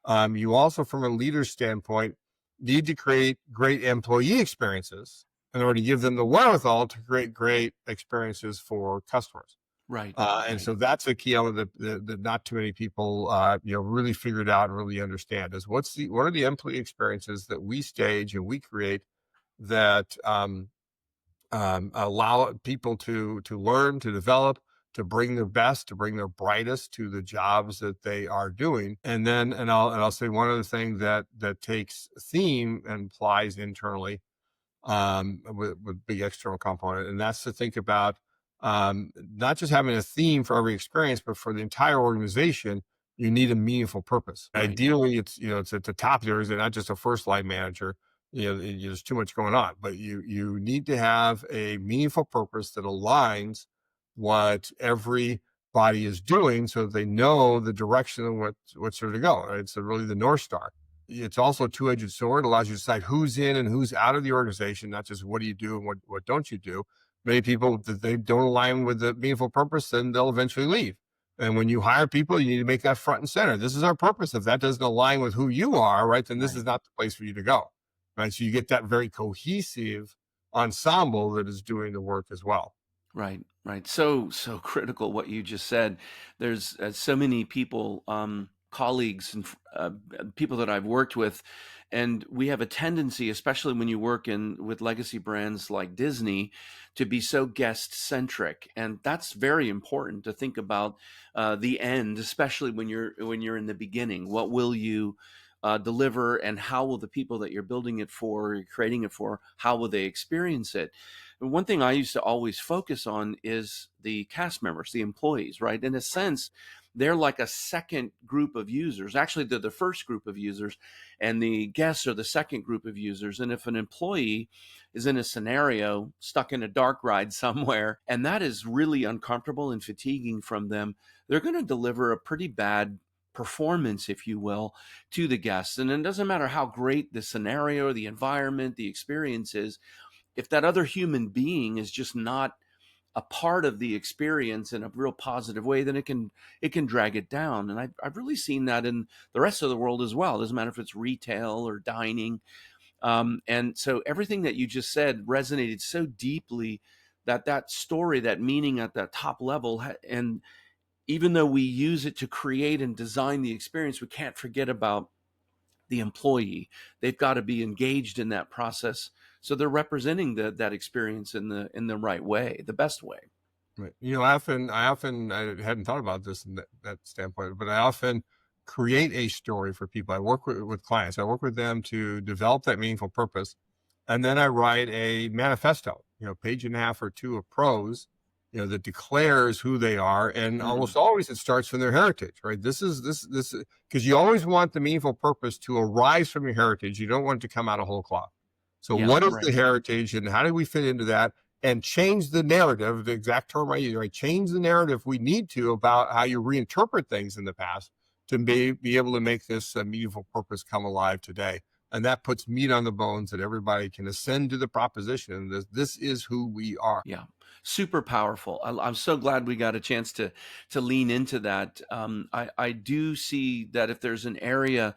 You also, from a leader standpoint, need to create great employee experiences in order to give them the wherewithal to create great experiences for customers. Right, And right, so that's a key element that not too many people, really figured out and really understand is what are the employee experiences that we stage and we create that allow people to learn, to develop, to bring their best, to bring their brightest to the jobs that they are doing. And I'll say one other thing that takes theme and applies internally with big external component, and that's to think about not just having a theme for every experience, but for the entire organization, you need a meaningful purpose. right. Ideally, it's at the top there, is not just a first line manager. There's too much going on, but you need to have a meaningful purpose that aligns what everybody body is doing, so that they know the direction of what's there to go. Right? It's really the North Star. It's also a two-edged sword. It allows you to decide who's in and who's out of the organization, not just what do you do and what don't you do. Many people, that they don't align with the meaningful purpose, then they'll eventually leave. And when you hire people, you need to make that front and center. This is our purpose. If that doesn't align with who you are, right, then this Right. is not the place for you to go. Right. So you get that very cohesive ensemble that is doing the work as well. Right, right. So critical what you just said. There's so many people, colleagues and people that I've worked with, and we have a tendency, especially when you work in with legacy brands like Disney, to be so guest centric, and that's very important to think about the end, especially when you're in the beginning. What will you deliver, and how will the people that you're building it for, you're creating it for, how will they experience it? And one thing I used to always focus on is the cast members, the employees, right? In a sense, they're like a second group of users. Actually, they're the first group of users, and the guests are the second group of users. And if an employee is in a scenario stuck in a dark ride somewhere, and that is really uncomfortable and fatiguing from them, they're going to deliver a pretty bad performance, if you will, to the guests. And it doesn't matter how great the scenario, the environment, the experience is, if that other human being is just not a part of the experience in a real positive way, then it can drag it down. And I've really seen that in the rest of the world as well. It doesn't matter if it's retail or dining. And so everything that you just said resonated so deeply, that story, that meaning at that top level, and even though we use it to create and design the experience, we can't forget about the employee. They've got to be engaged in that process, so they're representing that experience in the right way, the best way. Right. I hadn't thought about this in that standpoint, but I often create a story for people. I work with clients. I work with them to develop that meaningful purpose. And then I write a manifesto, page and a half or two of prose, that declares who they are. And Mm, almost always it starts from their heritage, right? This because you always want the meaningful purpose to arise from your heritage. You don't want it to come out of whole cloth. So yeah, what is right. the heritage and how do we fit into that? And change the narrative, the exact term I use, right? Change the narrative we need to about how you reinterpret things in the past to be able to make this meaningful purpose come alive today. And that puts meat on the bones that everybody can ascend to the proposition that this is who we are. Yeah, super powerful. I'm so glad we got a chance to lean into that. I do see that if there's an area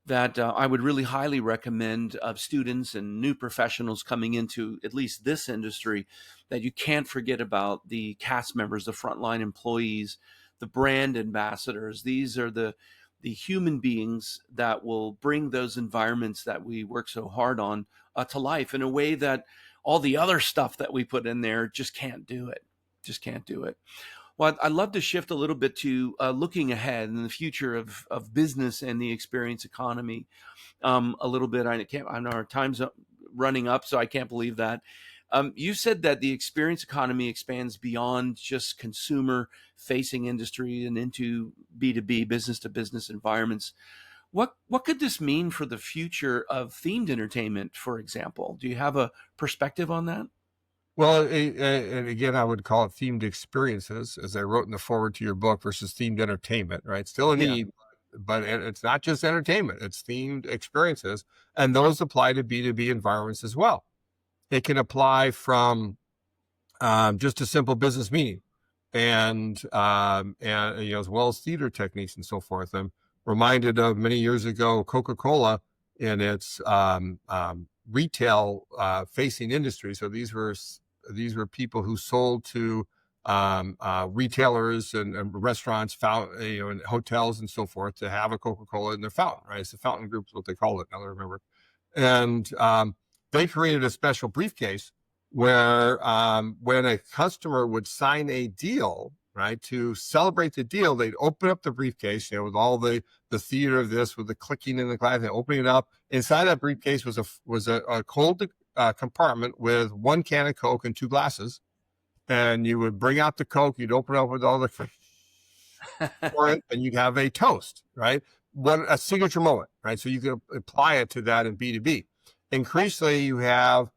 that I would really highly recommend of students and new professionals coming into at least this industry, that you can't forget about the cast members, the frontline employees, the brand ambassadors. These are the human beings that will bring those environments that we work so hard on to life in a way that all the other stuff that we put in there just can't do it. Just can't do it. Well, I'd love to shift a little bit to looking ahead in the future of business and the experience economy a little bit. I know our time's running up, so I can't believe that. You said that the experience economy expands beyond just consumer facing industry and into B2B, business to business environments. What could this mean for the future of themed entertainment, for example? Do you have a perspective on that? Well, and again, I would call it themed experiences, as I wrote in the forward to your book, versus themed entertainment, right? Still a Yeah. need, but it's not just entertainment, it's themed experiences. And those apply to B2B environments as well. It can apply from just a simple business meeting and as well as theater techniques and so forth. I'm reminded of many years ago, Coca-Cola in its retail facing industry. So these were people who sold to retailers and restaurants, and hotels and so forth, to have a Coca-Cola in their fountain, right? It's the fountain group is what they call it. Now I remember. And they created a special briefcase where when a customer would sign a deal, right, to celebrate the deal, they'd open up the briefcase, with all the theater of this, with the clicking in the glass, and opening it up. Inside that briefcase was a cold compartment with one can of Coke and two glasses. And you would bring out the Coke, you'd open it up with all the for it, and you'd have a toast, right? What a signature moment, right? So you can apply it to that in B2B. Increasingly, you have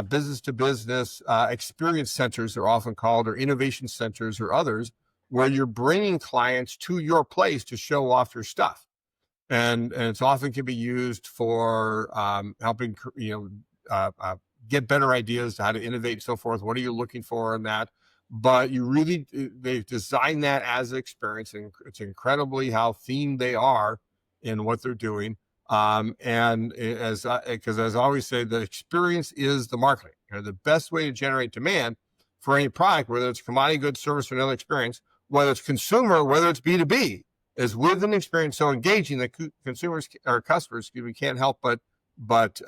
business to business experience centers, they're often called, or innovation centers or others, where you're bringing clients to your place to show off your stuff. And it's often can be used for helping, get better ideas to how to innovate and so forth. What are you looking for in that? But they've designed that as an experience, and it's incredibly how themed they are in what they're doing. And because as I always say, the experience is the marketing. The best way to generate demand for any product, whether it's commodity, goods, service, or another experience, whether it's consumer, whether it's B2B, is with an experience so engaging that consumers or customers, can't help but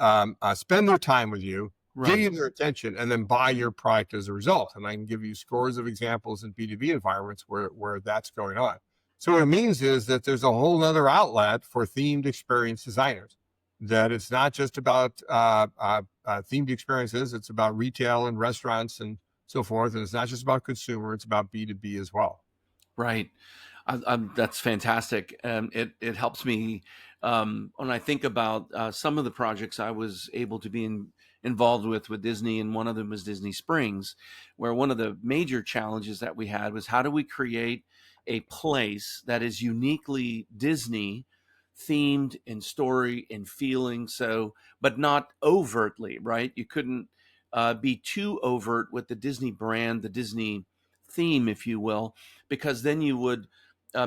spend their time with you, Right. give you their attention, and then buy your product as a result. And I can give you scores of examples in B2B environments where that's going on. So what it means is that there's a whole other outlet for themed experience designers, that it's not just about themed experiences, it's about retail and restaurants and so forth. And it's not just about consumer, it's about B2B as well. Right. That's fantastic. It helps me when I think about some of the projects I was able to be involved with Disney, and one of them was Disney Springs, where one of the major challenges that we had was, how do we create a place that is uniquely Disney themed in story and feeling, so, but not overtly, right? You couldn't be too overt with the Disney brand, the Disney theme, if you will, because then you would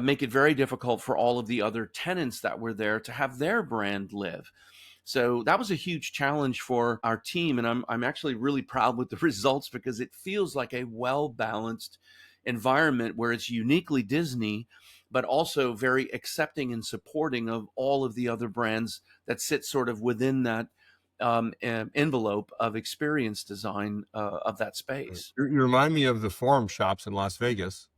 make it very difficult for all of the other tenants that were there to have their brand live. So that was a huge challenge for our team, and I'm actually really proud with the results, because it feels like a well-balanced environment where it's uniquely Disney, but also very accepting and supporting of all of the other brands that sit sort of within that envelope of experience design of that space. You remind me of the Forum Shops in Las Vegas,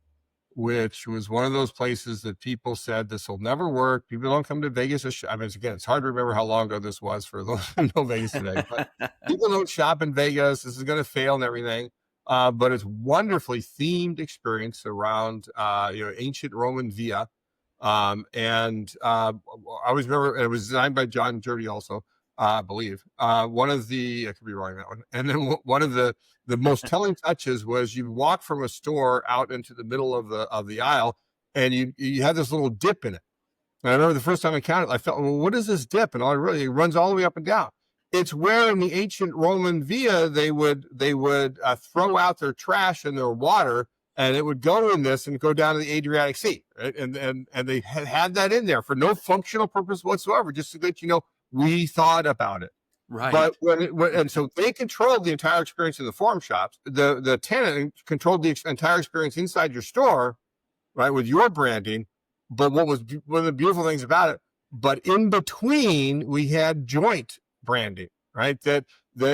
which was one of those places that people said, this will never work. People don't come to Vegas. I mean, again, it's hard to remember how long ago this was for those who know Vegas today, but people don't shop in Vegas. This is going to fail and everything. But it's wonderfully themed experience around, ancient Roman via. I always remember, it was designed by John Jurdy also, I believe. I could be wrong on that one. And then one of the most telling touches was, you walk from a store out into the middle of the aisle, and you had this little dip in it. And I remember the first time I counted, I felt, well, what is this dip? And it runs all the way up and down. It's where in the ancient Roman via they would throw out their trash and their water, and it would go in this and go down to the Adriatic Sea. Right? And they had that in there for no functional purpose whatsoever, just to let you know we thought about it. Right. But and so they controlled the entire experience in the Forum Shops. The tenant controlled the entire experience inside your store, right, with your branding. But what was one of the beautiful things about it? But in between, we had joint branding, right? That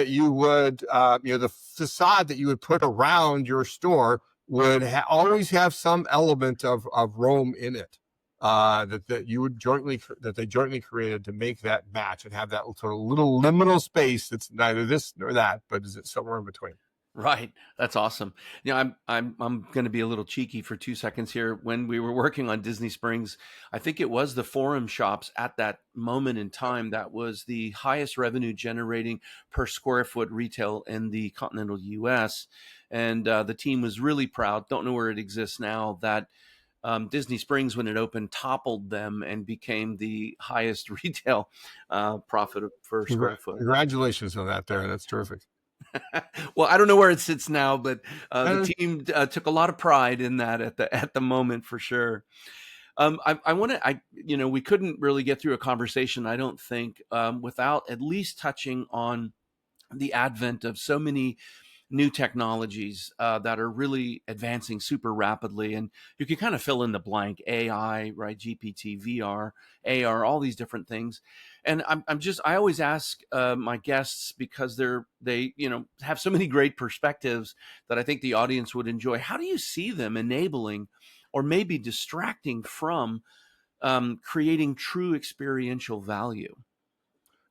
you would, the facade that you would put around your store would always have some element of Rome in it. That they jointly created to make that match and have that sort of little liminal space that's neither this nor that, but is it somewhere in between. Right. That's awesome. I'm going to be a little cheeky for 2 seconds here. When we were working on Disney Springs, I think it was the Forum Shops at that moment in time that was the highest revenue generating per square foot retail in the continental US. And the team was really proud. Don't know where it exists now, that Disney Springs, when it opened, toppled them and became the highest retail profit per square foot. Congratulations on that there. That's terrific. Well, I don't know where it sits now, but the team took a lot of pride in that at the moment, for sure. We couldn't really get through a conversation, I don't think, without at least touching on the advent of so many new technologies that are really advancing super rapidly. And you can kind of fill in the blank: AI, right? GPT, VR, AR, all these different things. And I always ask my guests, because they have so many great perspectives that I think the audience would enjoy. How do you see them enabling or maybe distracting from creating true experiential value?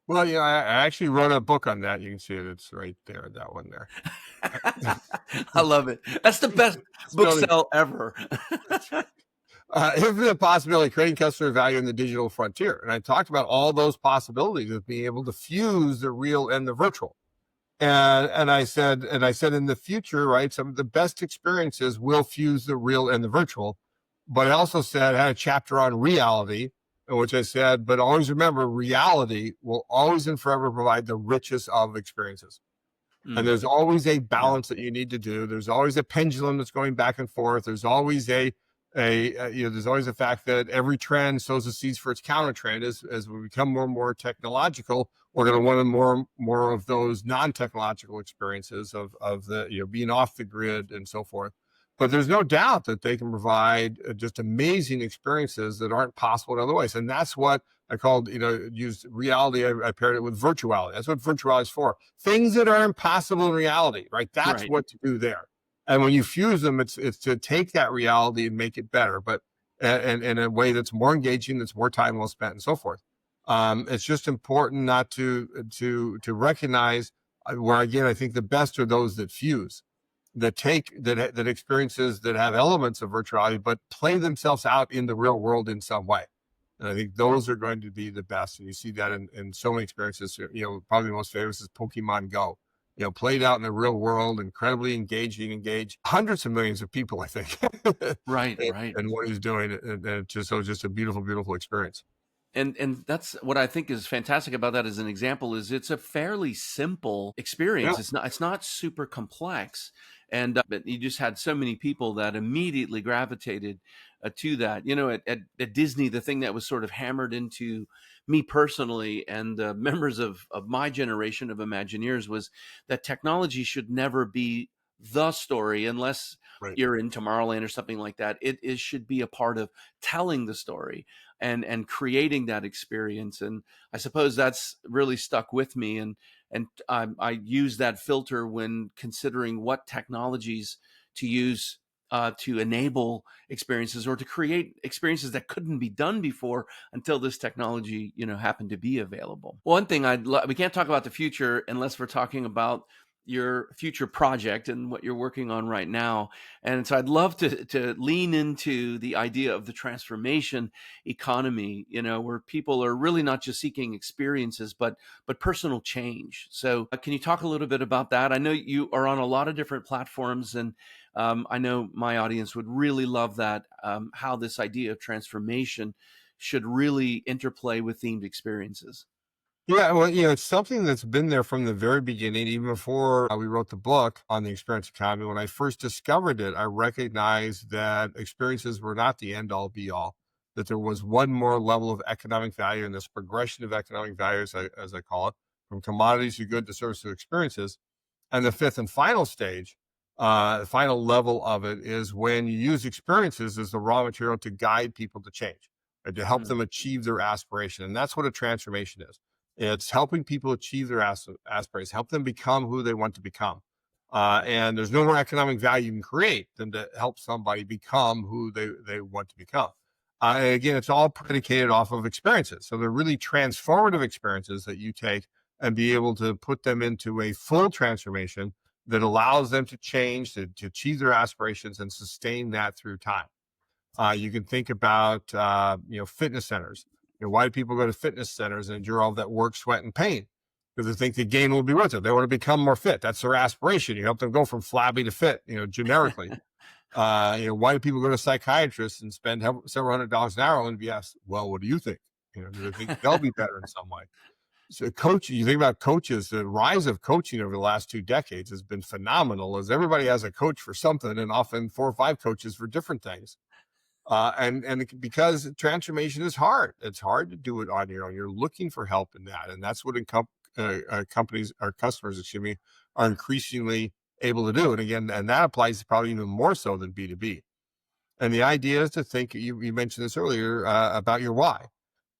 Well, I actually wrote a book on that. You can see it. It's right there, that one there. I love it. That's the best book sell ever. Infinite possibility of creating customer value in the digital frontier. And I talked about all those possibilities of being able to fuse the real and the virtual. And I said in the future, right, some of the best experiences will fuse the real and the virtual. But I also said, I had a chapter on reality, in which I said, but always remember, reality will always and forever provide the richest of experiences. And Mm, there's always a yeah. balance that you need to do. There's always a pendulum that's going back and forth. There's always there's always the fact that every trend sows the seeds for its counter trend. As we become more and more technological, we're going to want more of those non-technological experiences of the, being off the grid and so forth. But there's no doubt that they can provide just amazing experiences that aren't possible in other ways. And that's what I called, used reality. I paired it with virtuality. That's what virtuality is for. Things that are impossible in reality, right? That's Right. what to do there. And when you fuse them, it's to take that reality and make it better, but and in a way that's more engaging, that's more time well spent, and so forth. It's just important not to recognize where, again, I think the best are those that fuse, that take that experiences that have elements of virtuality, but play themselves out in the real world in some way. And I think those are going to be the best. And you see that in so many experiences. Probably the most famous is Pokemon Go. Played out in the real world, incredibly engaged hundreds of millions of people, I think, Right. Right. and what he's doing. And just a beautiful, beautiful experience. And that's what I think is fantastic about that as an example is it's a fairly simple Yeah, experience. It's not super complex, and but you just had so many people that immediately gravitated to that. At Disney, the thing that was sort of hammered into me personally and members of my generation of Imagineers was that technology should never be the story unless right. you're in Tomorrowland or something like that. It should be a part of telling the story and creating that experience. And I suppose that's really stuck with me. And I use that filter when considering what technologies to use to enable experiences or to create experiences that couldn't be done before until this technology, happened to be available. One thing we can't talk about the future unless we're talking about your future project and what you're working on right now. And so I'd love to lean into the idea of the transformation economy, where people are really not just seeking experiences, but personal change. So can you talk a little bit about that? I know you are on a lot of different platforms, and I know my audience would really love that, how this idea of transformation should really interplay with themed experiences. Yeah, well, it's something that's been there from the very beginning, even before we wrote the book on the experience economy. When I first discovered it, I recognized that experiences were not the end all be all, that there was one more level of economic value in this progression of economic value, as I call it, from commodities to good to service to experiences. And the fifth and final stage, the final level of it is when you use experiences as the raw material to guide people to change and to help Mm, them achieve their aspiration. And that's what a transformation is. It's helping people achieve their aspirations, help them become who they want to become. And there's no more economic value you can create than to help somebody become who they want to become. And again, it's all predicated off of experiences. So they're really transformative experiences that you take and be able to put them into a full transformation that allows them to change, to achieve their aspirations and sustain that through time. You can think about, fitness centers. Why do people go to fitness centers and endure all that work, sweat, and pain? Because they think the gain will be worth it. They want to become more fit. That's their aspiration. You help them go from flabby to fit, generically. Why do people go to psychiatrists and spend several $100s an hour and be asked, well, what do you think? Do they think they'll be better in some way? So coaching, you think about coaches, the rise of coaching over the last 2 decades has been phenomenal, as everybody has a coach for something, and often 4 or 5 coaches for different things. Because transformation is hard, it's hard to do it on your own. You're looking for help in that, and that's what companies, our customers, excuse me, are increasingly able to do. And again, and that applies probably even more so than B2B. And the idea is to think. You mentioned this earlier about your why,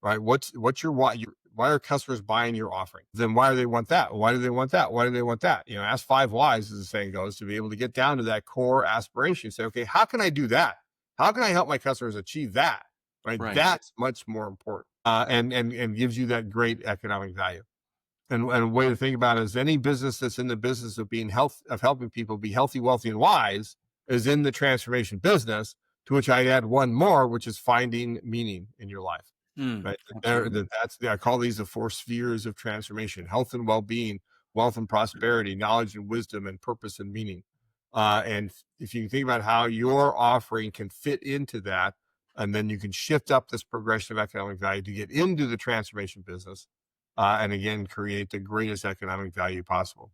right? What's your why? Why are customers buying your offering? Then why do they want that? Why do they want that? Why do they want that? Ask 5 whys, as the saying goes, to be able to get down to that core aspiration. Say, okay, how can I do that? How can I help my customers achieve that? Right? right. That's much more important, and gives you that great economic value. And a way to think about it is any business that's in the business of of helping people be healthy, wealthy, and wise is in the transformation business. To which I add one more, which is finding meaning in your life. Mm, Right. absolutely. I call these the 4 spheres of transformation: health and well-being, wealth and prosperity, knowledge and wisdom, and purpose and meaning. And if you think about how your offering can fit into that, and then you can shift up this progression of economic value to get into the transformation business, and again, create the greatest economic value possible.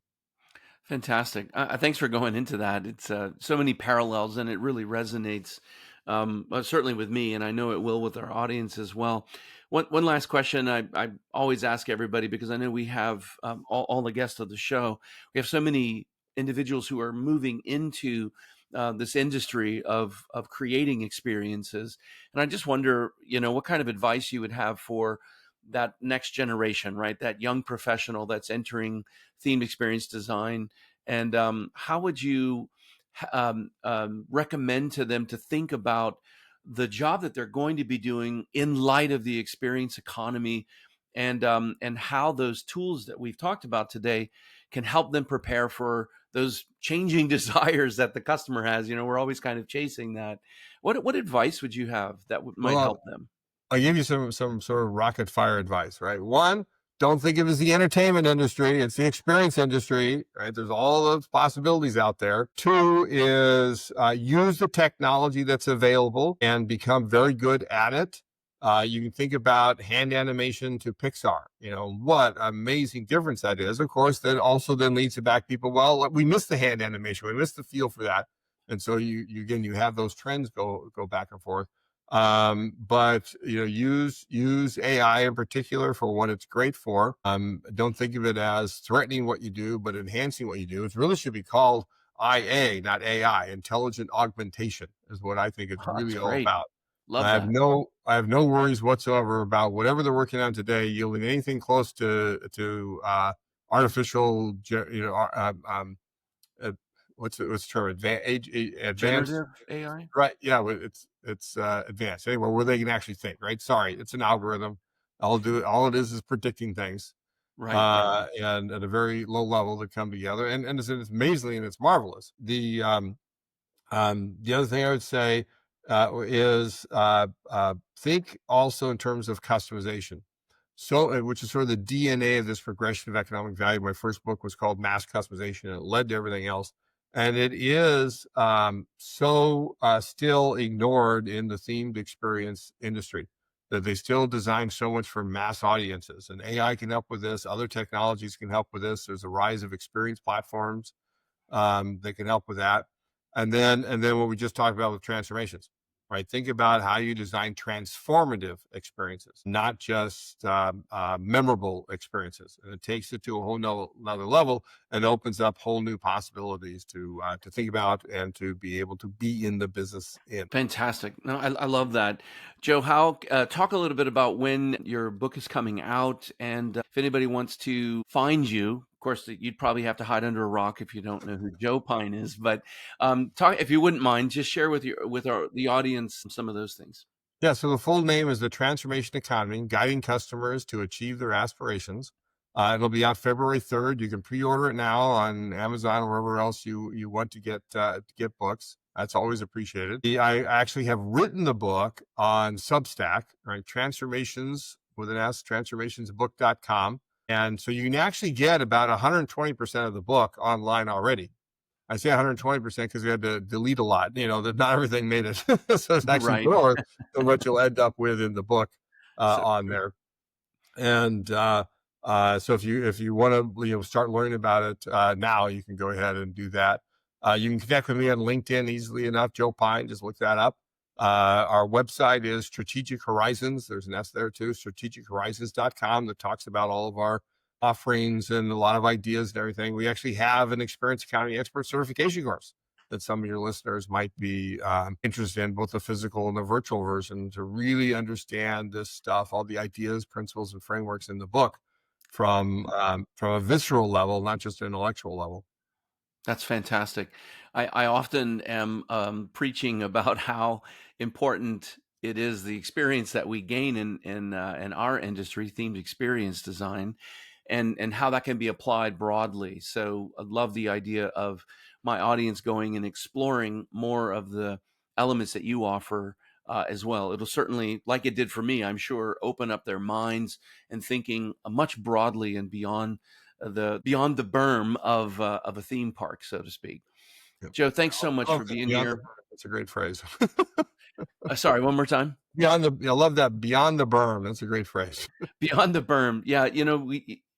Fantastic. Thanks for going into that. It's so many parallels, and it really resonates, certainly with me, and I know it will with our audience as well. One last question I always ask everybody, because I know we have all the guests of the show. We have so many individuals who are moving into this industry of creating experiences, and I just wonder, what kind of advice you would have for that next generation, right? That young professional that's entering themed experience design, and how would you recommend to them to think about the job that they're going to be doing in light of the experience economy, and how those tools that we've talked about today can help them prepare for those changing desires that the customer has? We're always kind of chasing that. What advice would you have that might Well, help them? I'll give you some sort of rocket fire advice, right? One, don't think of it as the entertainment industry; it's the experience industry, right? There's all those possibilities out there. Two is use the technology that's available and become very good at it. You can think about hand animation to Pixar. What amazing difference that is. Of course, that also then leads to back people. Well, we missed the hand animation. We missed the feel for that, and so you again you have those trends go back and forth. But use AI in particular for what it's great for. Don't think of it as threatening what you do, but enhancing what you do. It really should be called IA, not AI. Intelligent augmentation is what I think it's Oh, that's really all great. about. Love that. I have no worries whatsoever about whatever they're working on today yielding anything close to artificial, uh, what's the term? Advanced. Generative AI. Right. Yeah. It's advanced. Anyway, where they can actually think. Right. Sorry, it's an algorithm. All it is predicting things, Right. and at a very low level to come together. And it's amazing and it's marvelous. The other thing I would say is think also in terms of customization. So, which is sort of the DNA of this progression of economic value. My first book was called Mass Customization, and it led to everything else. And it is still ignored in the themed experience industry, that they still design so much for mass audiences. And AI can help with this. Other technologies can help with this. There's a rise of experience platforms that can help with that. And then what we just talked about with transformations, right? Think about how you design transformative experiences, not just memorable experiences. And it takes it to a whole another level and opens up whole new possibilities to think about and to be able to be in the business in. Fantastic. No, I love that. Joe, how talk a little bit about when your book is coming out, and if anybody wants to find you. Of course, you'd probably have to hide under a rock if you don't know who Joe Pine is. But talk, if you wouldn't mind, just share the audience some of those things. Yeah, so the full name is The Transformation Economy, Guiding Customers to Achieve Their Aspirations. It'll be out February 3rd. You can pre-order it now on Amazon or wherever else you want to get books. That's always appreciated. I actually have written the book on Substack, right? Transformations with an S, transformationsbook.com. And so you can actually get about 120% of the book online already. I say 120% because we had to delete a lot, that not everything made it. So it's actually Right. more than what you'll end up with in the book So on there. And so if you want to start learning about it now, you can go ahead and do that. You can connect with me on LinkedIn easily enough. Joe Pine, just look that up. Our website is Strategic Horizons. There's an S there too, strategichorizons.com, that talks about all of our offerings and a lot of ideas and everything. We actually have an experience accounting expert certification course that some of your listeners might be interested in, both the physical and the virtual version, to really understand this stuff, all the ideas, principles, and frameworks in the book from a visceral level, not just an intellectual level. that's fantastic. I often am preaching about how important it is, the experience that we gain in our industry, themed experience design, and how that can be applied broadly. So I love the idea of my audience going and exploring more of the elements that you offer as well. It'll certainly, like it did for me, I'm sure, open up their minds and thinking much broadly and beyond the beyond the berm of a theme park, so to speak. Yep. Joe, thanks so much I for love that, being beyond the here. berm. That's a great phrase. Sorry, one more time. I love that, beyond the berm. That's a great phrase. Beyond the berm. Yeah,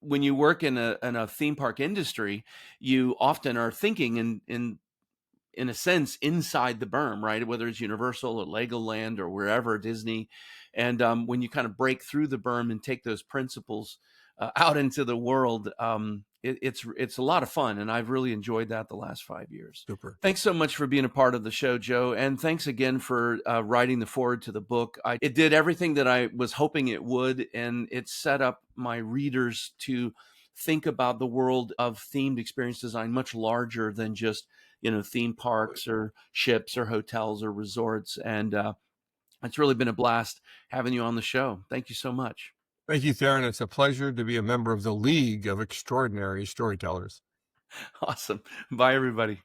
when you work in a theme park industry, you often are thinking in a sense inside the berm, right? Whether it's Universal or Legoland or wherever, Disney. And when you kind of break through the berm and take those principles out into the world, it's a lot of fun, and I've really enjoyed that the last 5 years. Super. Thanks so much for being a part of the show, Joe, and thanks again for writing the foreword to the book. It did everything that I was hoping it would, and it set up my readers to think about the world of themed experience design much larger than just theme parks or ships or hotels or resorts. And it's really been a blast having you on the show. Thank you so much. Thank you, Theron. It's a pleasure to be a member of the League of Extraordinary Storytellers. Awesome. Bye, everybody.